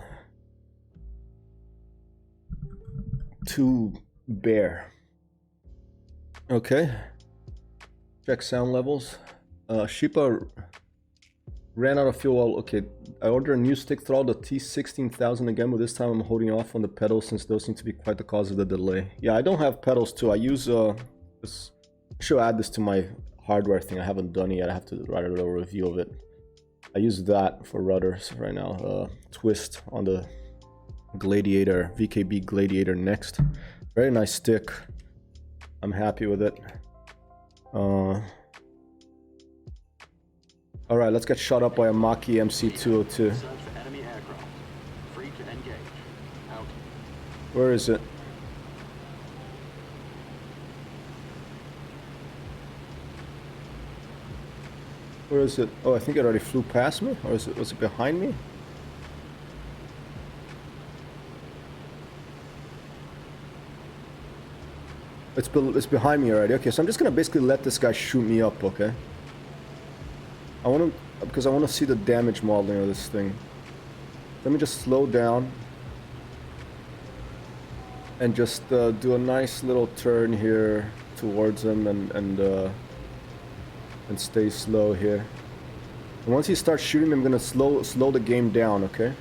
bare. Okay. Check sound levels. Shipa ran out of fuel. Okay, I ordered a new stick throttle, the T16000 again, but this time I'm holding off on the pedals since those seem to be quite the cause of the delay. Yeah, I don't have pedals too. I use this. I should add this to my hardware thing. I haven't done it yet. I have to write a little review of it. I use that for rudders right now. Twist on the Gladiator, VKB Gladiator Next. Very nice stick. I'm happy with it. Alright, let's get shot up by a Mk.Ib MC202. Where is it? Where is it? Oh, I think it already flew past me? Or was it behind me? It's behind me already. Okay, so I'm just gonna basically let this guy shoot me up, okay? I want to, because I want to see the damage modeling of this thing. Let me just slow down. And just do a nice little turn here towards him and stay slow here. And once he starts shooting, I'm gonna slow the game down, okay?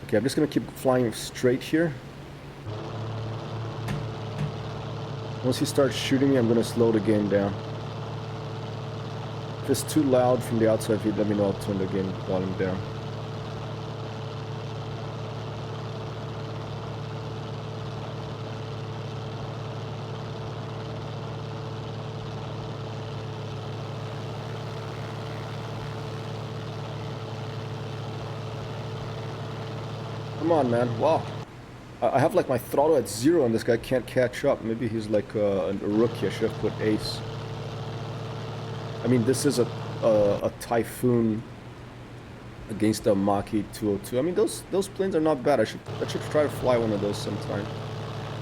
Okay, I'm just gonna keep flying straight here. Once he starts shooting me, I'm gonna slow the game down. If it's too loud from the outside feed, let me know. I'll turn the game volume down. Come on, man. Wow. I have like my throttle at 0 and this guy can't catch up. Maybe he's like a rookie. I should have put ace. I mean, this is a Typhoon against a Mk.Ib 202. I mean, those planes are not bad. I should try to fly one of those sometime.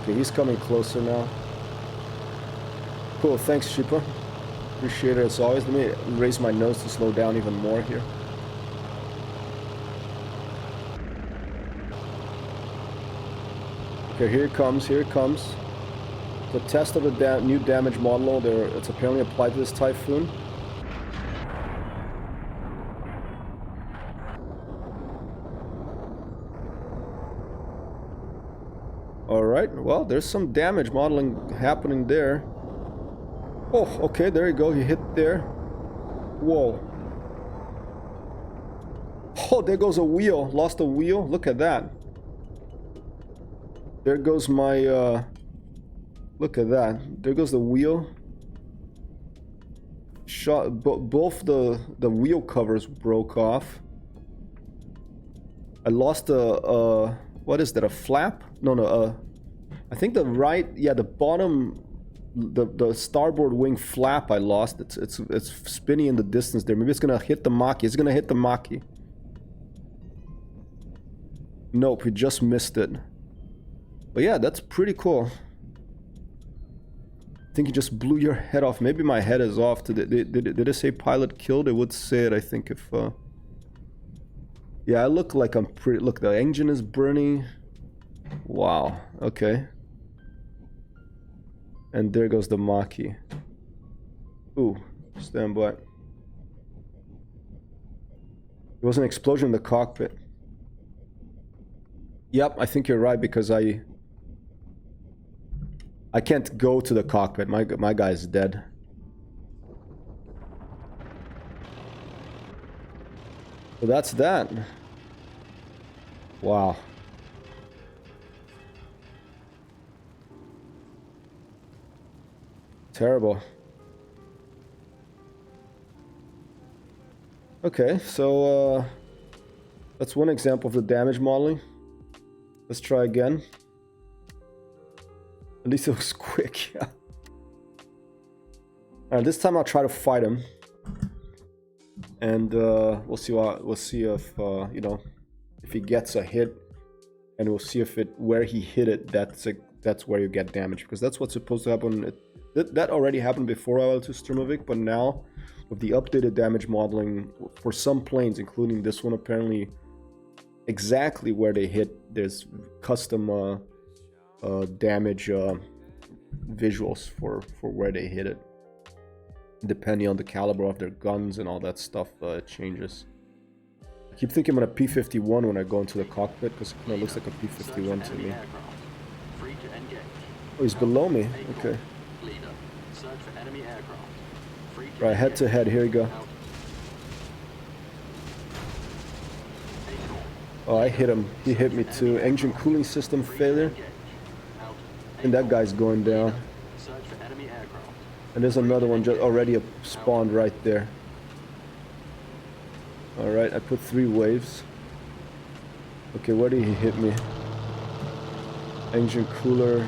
Okay, he's coming closer now. Cool, thanks, Sheepa. Appreciate it as always. Let me raise my nose to slow down even more here. Okay, here it comes, here it comes. The test of the new damage model, it's apparently applied to this Typhoon. Alright, well, there's some damage modeling happening there. Oh, okay, there you go, he hit there. Whoa. Oh, there goes a wheel, lost a wheel, look at that. There goes my, look at that. There goes the wheel. Both the wheel covers broke off. I lost a, what is that, a flap? No, I think the right, yeah, the bottom, the starboard wing flap I lost. It's spinning in the distance there. Maybe it's gonna hit the Mk.Ib. It's gonna hit the Mk.Ib. Nope, we just missed it. But yeah, that's pretty cool. I think you just blew your head off. Maybe my head is off. Did it say pilot killed? It would say it, I think, if... Yeah, I look like I'm pretty... Look, the engine is burning. Wow, okay. And there goes the Mk.Ib. Ooh, stand by. There was an explosion in the cockpit. Yep, I think you're right, because I can't go to the cockpit. My guy's dead. So that's that. Wow. Terrible. Okay, so that's one example of the damage modeling. Let's try again. At least it was quick, yeah. Alright, this time I'll try to fight him. And we'll see if you know, if he gets a hit, and we'll see if where he hit it, that's where you get damage, because that's what's supposed to happen. That already happened before IL-2 Sturmovik, but now with the updated damage modeling for some planes, including this one, apparently exactly where they hit, there's custom damage visuals for where they hit it, depending on the caliber of their guns and all that stuff. It changes. I keep thinking I'm on a P-51 when I go into the cockpit, because it kind of looks like a P-51 to me. Oh, he's below me. Okay. Right, head to head. Here we go. Oh, I hit him. He hit me too. Engine cooling system failure. And that guy's going down. And there's another one just already spawned right there. Alright, I put 3 waves. Okay, where did he hit me? Engine cooler.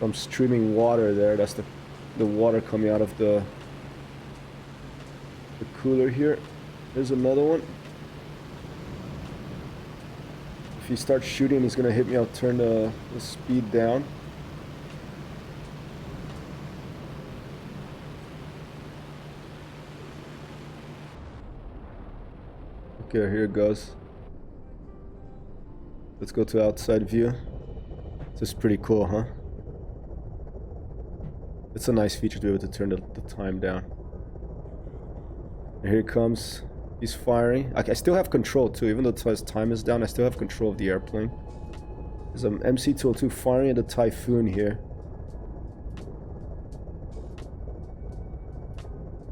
I'm streaming water there. That's the water coming out of the cooler here. There's another one. If he starts shooting, he's gonna hit me. I'll turn the speed down. Okay, here it goes. Let's go to outside view. This is pretty cool, huh? It's a nice feature to be able to turn the time down. And here he comes. He's firing. I still have control too, even though his time is down. I still have control of the airplane. There's an MC-202 firing at the Typhoon here.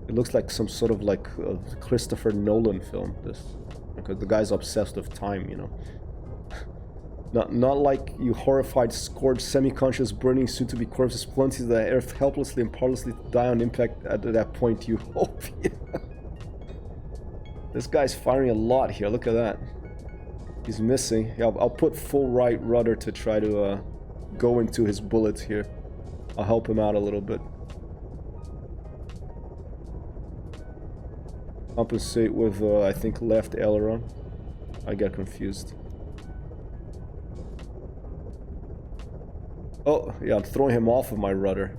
It looks like some sort of like a Christopher Nolan film. This, because the guy's obsessed with time, you know. Not like you horrified, scorched, semi-conscious, burning, soon-to-be corpses, plunges the earth helplessly and powerlessly die on impact. At that point, you hope. Yeah. This guy's firing a lot here. Look at that. He's missing. Yeah, I'll put full right rudder to try to go into his bullets here. I'll help him out a little bit. Compensate with, I think, left aileron. I got confused. Oh, yeah, I'm throwing him off of my rudder.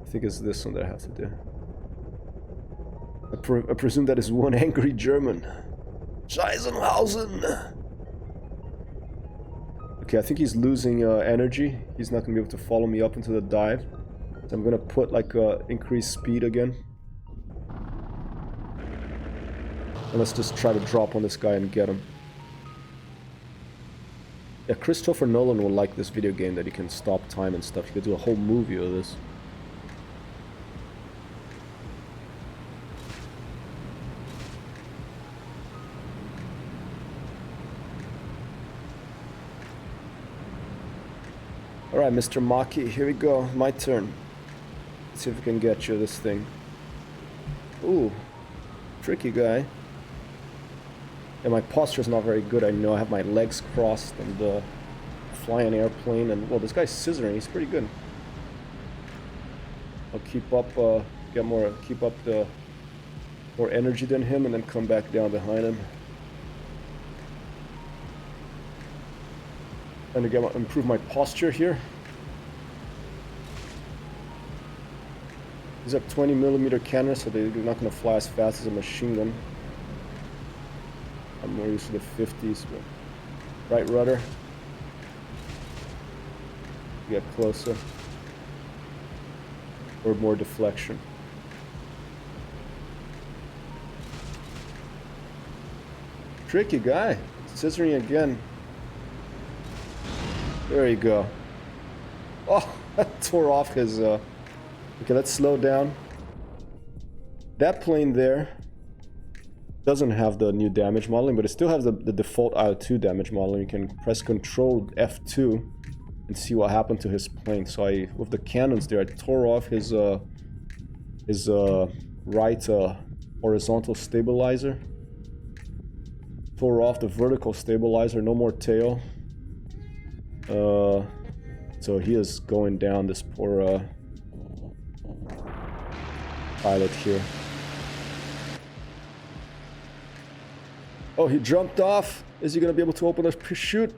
I think it's this one that I have to do. I presume that is one angry German. Scheißenhausen! Okay, I think he's losing energy. He's not going to be able to follow me up into the dive. So I'm going to put like increased speed again. And let's just try to drop on this guy and get him. Yeah, Christopher Nolan will like this video game that he can stop time and stuff. He could do a whole movie of this. Alright, Mr. Maki, here we go. My turn. Let's see if we can get you this thing. Ooh, tricky guy. And my posture's not very good, I know. I have my legs crossed and fly an airplane, and well, this guy's scissoring. He's pretty good. I'll keep up, keep up the more energy than him, and then come back down behind him. Trying to improve my posture here. These are 20mm cannons, so they're not going to fly as fast as a machine gun. I'm more used to the 50s, but right rudder. Get closer. Or more deflection. Tricky guy. Scissoring again. There you go. Oh, that tore off his... Okay, let's slow down. That plane there doesn't have the new damage modeling, but it still has the default IL-2 damage modeling. You can press Control F2 and see what happened to his plane. So with the cannons there, I tore off his right horizontal stabilizer. Tore off the vertical stabilizer, no more tail. So he is going down, this poor pilot here. Oh, he jumped off. Is he gonna be able to open the chute?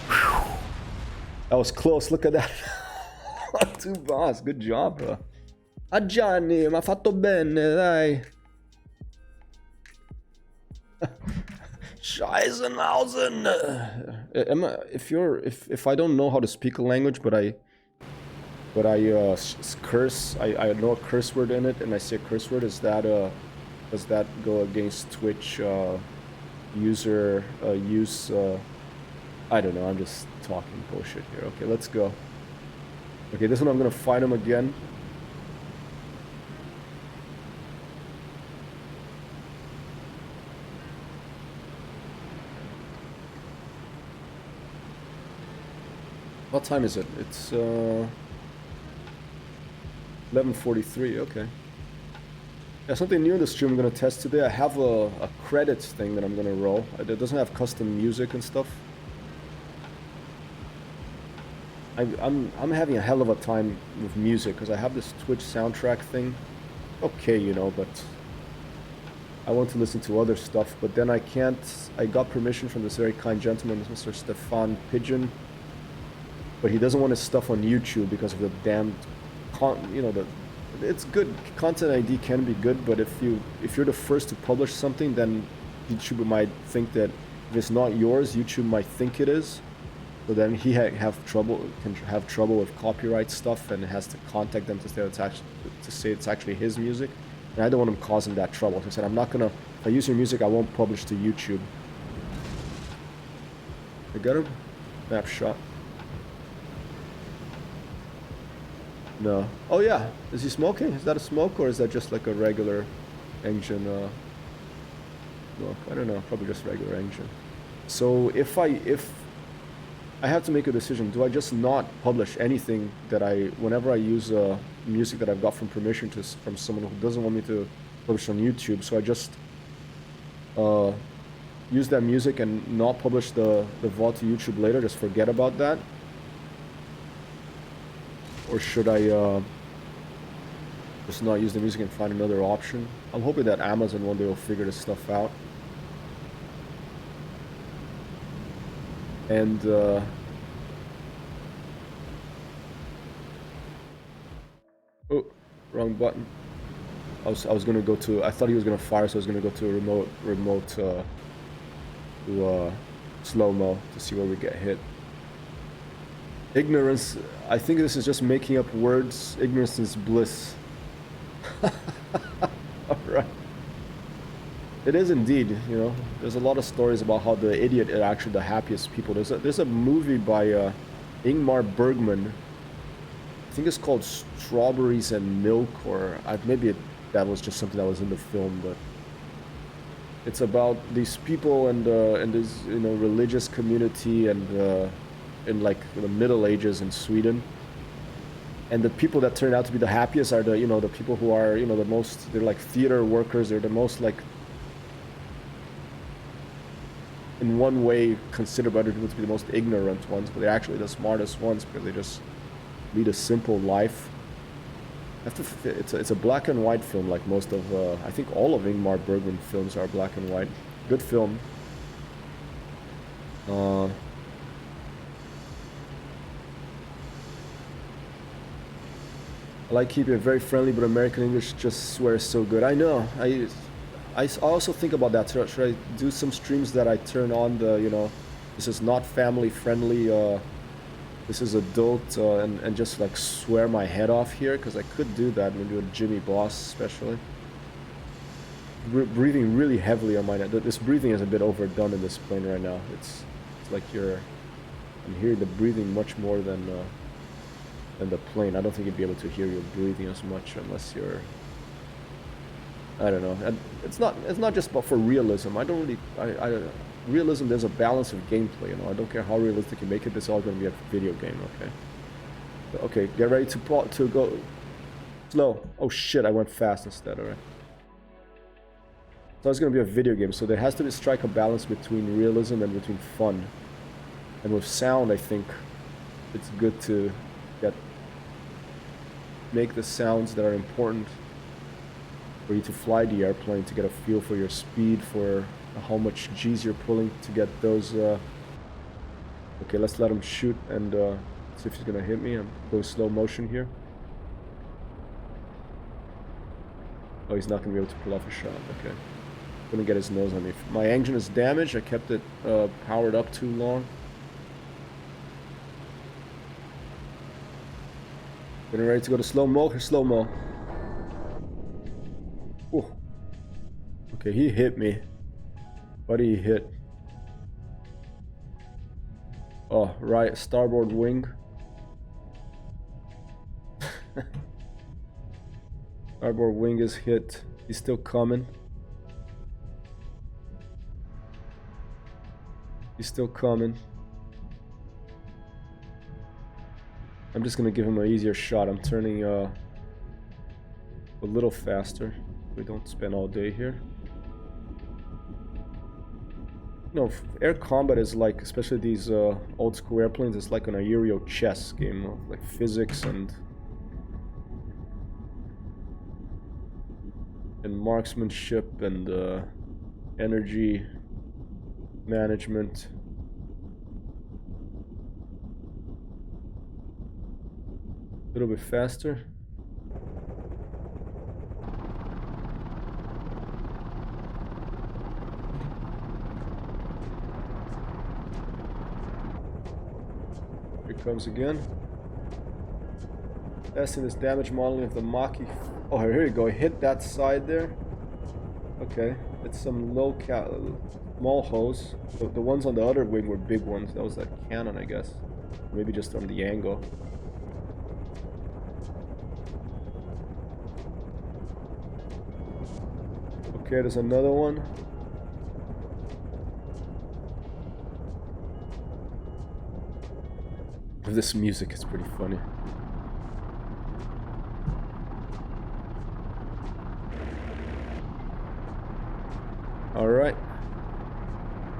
Whew. That was close, look at that. Too fast, good job, bro. Ah Gianni, ma fatto bene, dai. Scheißenhausen. If I don't know how to speak a language, but I curse, I know a curse word in it, and I say a curse word, does that go against Twitch user use? I don't know. I'm just talking bullshit here. Okay, let's go. Okay, this one I'm gonna fight him again. What time is it? It's 11:43. Okay. Yeah, something new in the stream I'm gonna test today. I have a credits thing that I'm gonna roll. It doesn't have custom music and stuff. I'm having a hell of a time with music because I have this Twitch soundtrack thing. Okay, you know, but I want to listen to other stuff, but then I can't. I got permission from this very kind gentleman, Mr. Stefan Pigeon, but he doesn't want his stuff on YouTube because of the damned you know, it's good. Content ID can be good, but if you're the first to publish something, then YouTube might think that if it's not yours, YouTube might think it is. So then he can have trouble with copyright stuff and has to contact them to say it's actually his music. And I don't want him causing that trouble. So I said, I'm not gonna. If I use your music, I won't publish to YouTube. I got him. Map shot. No. Oh yeah. Is he smoking? Is that a smoke or is that just like a regular engine? Smoke? I don't know. Probably just regular engine. So if I have to make a decision, do I just not publish anything that whenever I use music that I've got from permission from someone who doesn't want me to publish on YouTube, so I just use that music and not publish the VOD to YouTube later, just forget about that? Or should I just not use the music and find another option? I'm hoping that Amazon one day will figure this stuff out. And oh, wrong button. I was gonna go to. I thought he was gonna fire, so I was gonna go to a remote to slow-mo to see where we get hit. Ignorance. I think this is just making up words. Ignorance is bliss. All right. It is indeed, you know. There's a lot of stories about how the idiot are actually the happiest people. There's a movie by Ingmar Bergman. I think it's called Strawberries and Milk, or maybe that was just something that was in the film, but it's about these people and this, you know, religious community and in like the Middle Ages in Sweden. And the people that turn out to be the happiest are the people who are, you know, the most, they're like theater workers. They're the most, like, in one way considered by other people to be the most ignorant ones, but they're actually the smartest ones because they just lead a simple life. It's a black and white film, like most of, I think all of Ingmar Bergman films are black and white. Good film. I like keeping it very friendly, but American English just swears so good. I know. I also think about that. Should I do some streams that I turn on the, you know, this is not family friendly, this is adult, and just like swear my head off here? Because I could do that, maybe with Jimmy Boss especially. Breathing really heavily on my neck. This breathing is a bit overdone in this plane right now. It's like I'm hearing the breathing much more than the plane. I don't think you'd be able to hear your breathing as much unless you're, I don't know. And it's not just for realism. I don't really, realism, there's a balance of gameplay, you know. I don't care how realistic you make it, it's all going to be a video game, okay? Okay, get ready to go slow. Oh shit, I went fast instead, alright. So it's going to be a video game, so there has to strike a balance between realism and between fun. And with sound, I think it's good to make the sounds that are important for you to fly the airplane, to get a feel for your speed, for how much G's you're pulling, to get those. Okay, let's let him shoot and see if he's gonna hit me. I'm going slow motion here. Oh, he's not gonna be able to pull off a shot. Okay, couldn't get his nose on me. My engine is damaged. I kept it powered up too long. Getting ready to go to slow-mo. Slow-mo. Ooh. Okay, he hit me. What did he hit? Oh, right, starboard wing. Starboard wing is hit. He's still coming. He's still coming. I'm just gonna give him an easier shot. I'm turning a little faster. We don't spend all day here. You know, air combat is like, especially these old school airplanes, it's like an aerial chess game of like physics and marksmanship and energy management. A little bit faster. Here it comes again. Testing this damage modeling of the Mk.Ib. Oh, here you go. Hit that side there. Okay, it's some small hose. The ones on the other wing were big ones. That was that cannon, I guess. Maybe just on the angle. Okay, there's another one. This music is pretty funny. Alright.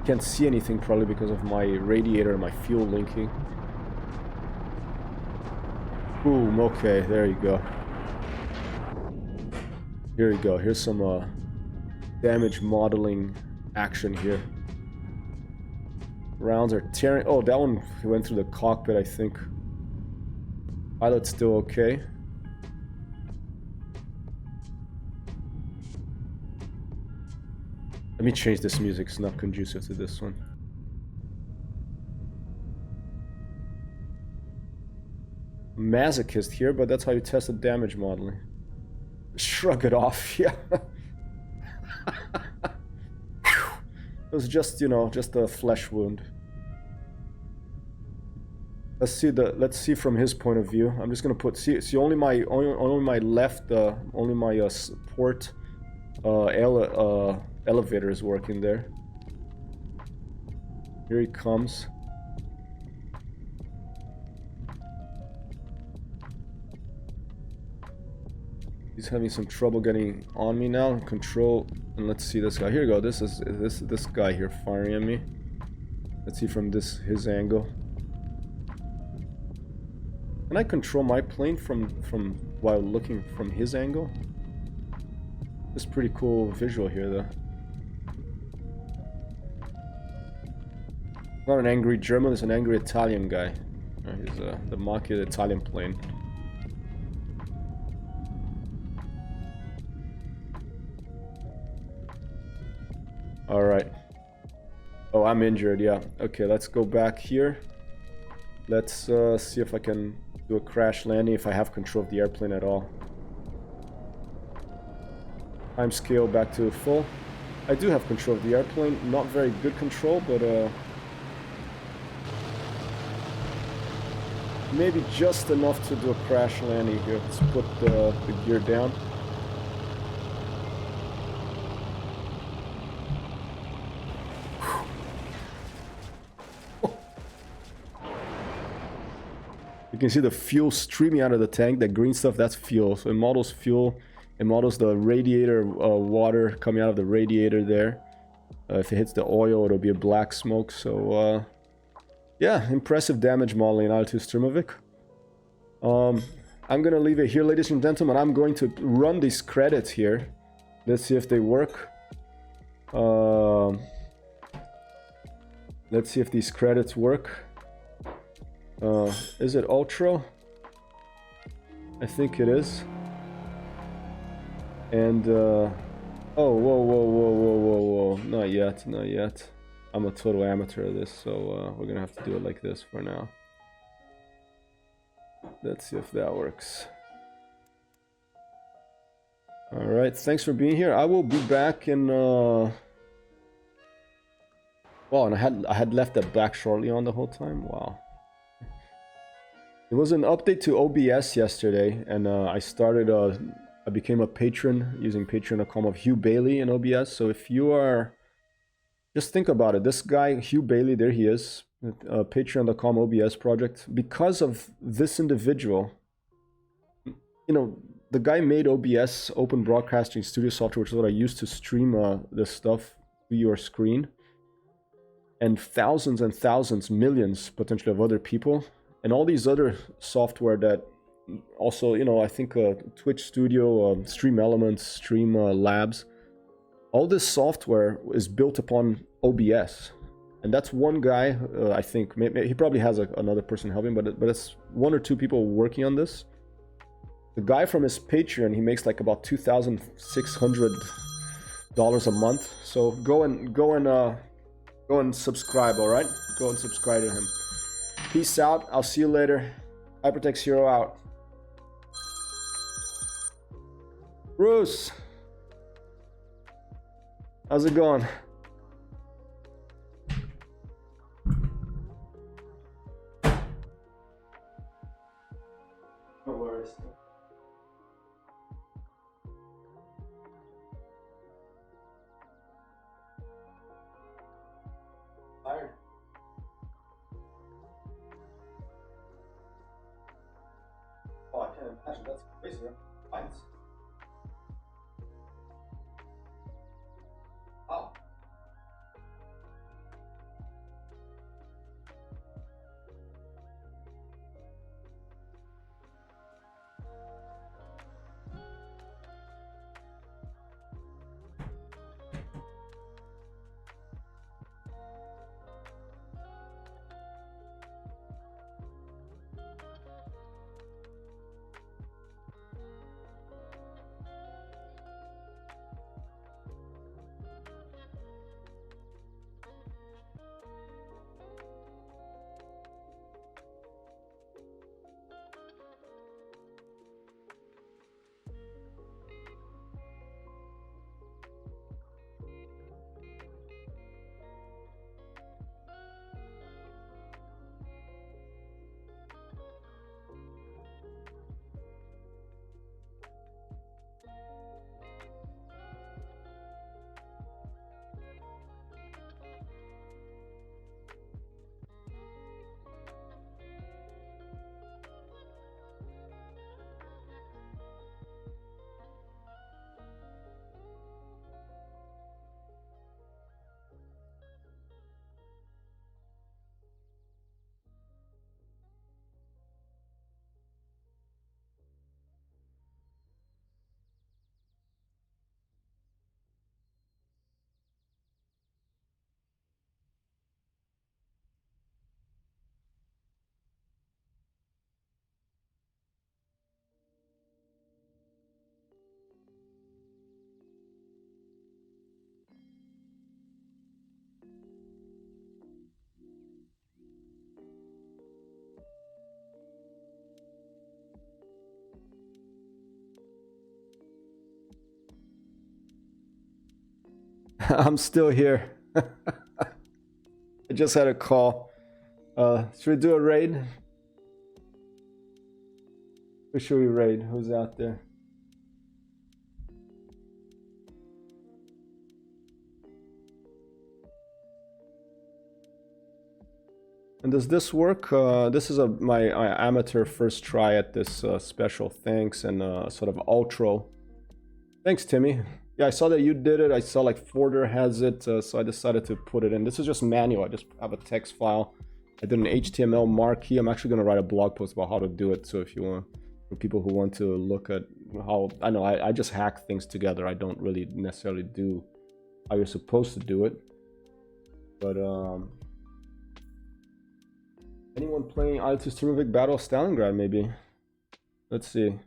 Can't see anything probably because of my radiator and my fuel linking. Boom, okay, there you go. Here you go, here's some damage modeling action here. Rounds are tearing. Oh, that one went through the cockpit, I think. Pilot's still okay. Let me change this music, it's not conducive to this one. Masochist here, but that's how you test the damage modeling. Shrug it off, yeah. It was just, you know, just a flesh wound. Let's see from his point of view. I'm just gonna put see only my left only my port elevator is working there. Here he comes. He's having some trouble getting on me now. Control, and let's see this guy. Here you go. This is this guy here firing at me. Let's see from his angle. Can I control my plane from while looking from his angle? It's pretty cool visual here though. Not an angry German, it's an angry Italian guy. He's the Mk.Ib Italian plane. Alright. Oh, I'm injured, yeah. Okay, let's go back here. Let's see if I can do a crash landing, if I have control of the airplane at all. Time scale back to full. I do have control of the airplane. Not very good control, but maybe just enough to do a crash landing here. Let's put the gear down. You can see the fuel streaming out of the tank. That green stuff, that's fuel. So it models fuel. It models the radiator water coming out of the radiator there. If it hits the oil, it'll be a black smoke. So, yeah, impressive damage modeling in IL-2 Sturmovik. I'm going to leave it here, ladies and gentlemen. I'm going to run these credits here. Let's see if they work. Let's see if these credits work. Is it Ultra? I think it is. And, oh, whoa, not yet, not yet. I'm a total amateur at this, so we're gonna have to do it like this for now. Let's see if that works. Alright, thanks for being here. I will be back in, well, and I had left that back shortly on the whole time, wow. There was an update to OBS yesterday, and I became a patron using patreon.com of Hugh Bailey in OBS. So if you are, just think about it. This guy, Hugh Bailey, there he is, patreon.com OBS project. Because of this individual, you know, the guy made OBS, Open Broadcasting Studio Software, which is what I use to stream this stuff to your screen. and thousands, millions potentially of other people, and all these other software that also, you know, I think Twitch Studio, Stream Elements, Stream Labs, all this software is built upon OBS. And that's one guy, I think, maybe, he probably has another person helping, but it's 1 or 2 people working on this. The guy from his Patreon, he makes like about $2,600 a month. So go and subscribe, all right? Go and subscribe to him. Peace out. I'll see you later. Hypertext Hero out. Bruce, how's it going? No worries. Tired? Oh, I can't imagine. That's crazy, right? Pints. Wow. I'm still here. I just had a call. Should we do a raid? Who should we raid? Who's out there? And does this work? This is my amateur first try at this special. Thanks, and sort of outro. Thanks, Timmy. Yeah, I saw that you did it. I saw like Forder has it, so I decided to put it in. This is just manual. I just have a text file. I did an HTML marquee. I'm actually going to write a blog post about how to do it. So if you want, for people who want to look at how, I know I just hack things together. I don't really necessarily do how you're supposed to do it. But anyone playing IL-2 Sturmovik Battle of Stalingrad maybe? Let's see.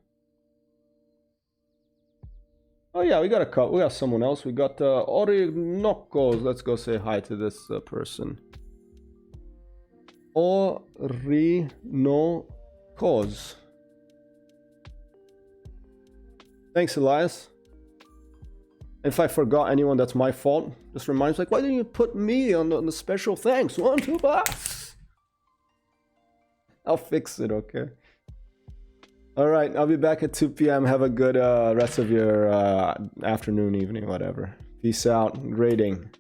Oh yeah, we got a couple. We got someone else. We got Orinokos. Let's go say hi to this person. Orinokos. Thanks, Elias. If I forgot anyone, that's my fault. Just reminds like, why didn't you put me on the special thanks? 1, 2 bucks. I'll fix it, okay? All right, I'll be back at 2 p.m. Have a good rest of your afternoon, evening, whatever. Peace out. Grading.